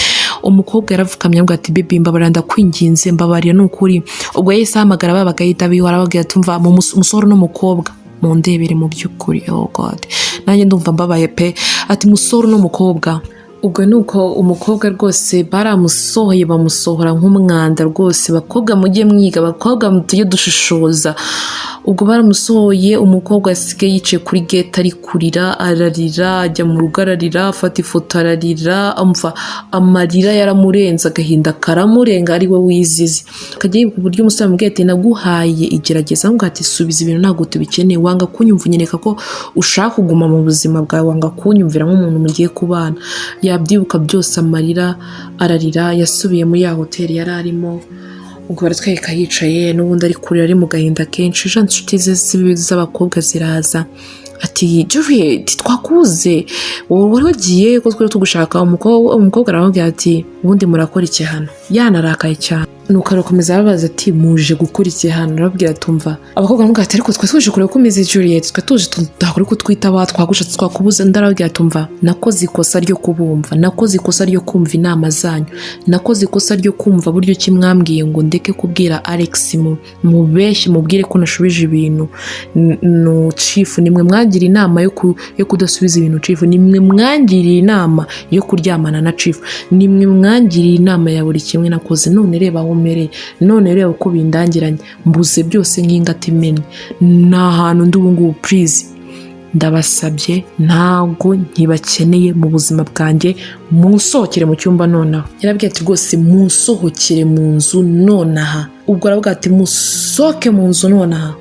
Umukobwa yaravukanye avuga ati baby mbabarira, ndakwinginze, mbabarira n'ukuri. Ubwo yahise ahamagara babaga yita bihora, ababwira ati umva umusore n'umukobwa mundebere mu by'ukuri. Oh god, nanjye ndumva mbabaye pe. Ati musore n'umukobwa. Ubwo nuko umukobwa rwose baramusohoye, bamusohora nk'umwanda rwose. Bakobwa mujye mwiga, bakobwa tujye dushishoza. Ubwo baramusohoye, umukobwa asigaye yicaye kuri gate ari kurira, ararira, ajya mu rugo ararira, afata ifoto ararira, amarira yaramurenze, agahinda karamurenga, ari we wizize. Akajya yibuka uburyo umusore amubwiye ati naguhaye igerageza, ngo ati subiza ibintu, ntabwo tubikeneye, wanga kunyumva, unyereka ko ushaka kuguma mu buzima bwawe, wanga kunyumvira nk'umuntu mugiye kubana. Yabyibuka byose, amarira, ararira, yasubiye muri ya hoteli yari arimo. Ubwo baratwereka yicaye n'ubundi ari kurira, ari mu gahinda kenshi. Jean inshuti ze z'abakobwa ziraza ati Juliet, twakuze, wari wagiye ko twari tugushaka. Umukobwa aramubwira ati ubundi murakora iki hano? Yanarakaye cyane. Nuko arakomeza arabaza ati muje gukora iki hano? Arababwira atumva. Abakobwa baramubwira ati ariko twe tuje kureba ko umeze Juliet, twe tuje tudakora ko twitaba, twagushatse twakubuze. Ndarababwira atumva, nakoze ikosa ryo kubumva, nakoze ikosa ryo kumva inama zanyu, nakoze ikosa ryo kumva buryo ki mwambwiye ngo ndeke kubwira Alex mubeshye, mubwire ko nashubije ibintu no chief. Nimwe mwangira inama yo kudasubiza ibintu chief, nimwe mwangiriye inama yo kuryamana na chief, nimwe mwangiriye inama ya buri kimwe nakoze. None reba byankomereye, none reba uko bindangiranye, mbuze byose nk'ingata imennye, ni ahantu ndi ubu ngubu. Purize ndabasabye, ntabwo nkibakeneye mu buzima bwanjye, munsohokere mu cyumba nonaha. Yarabwiye ati rwose munsohokere mu nzu nonaha. Ubwo aravuga ati musohoke mu nzu nonaha.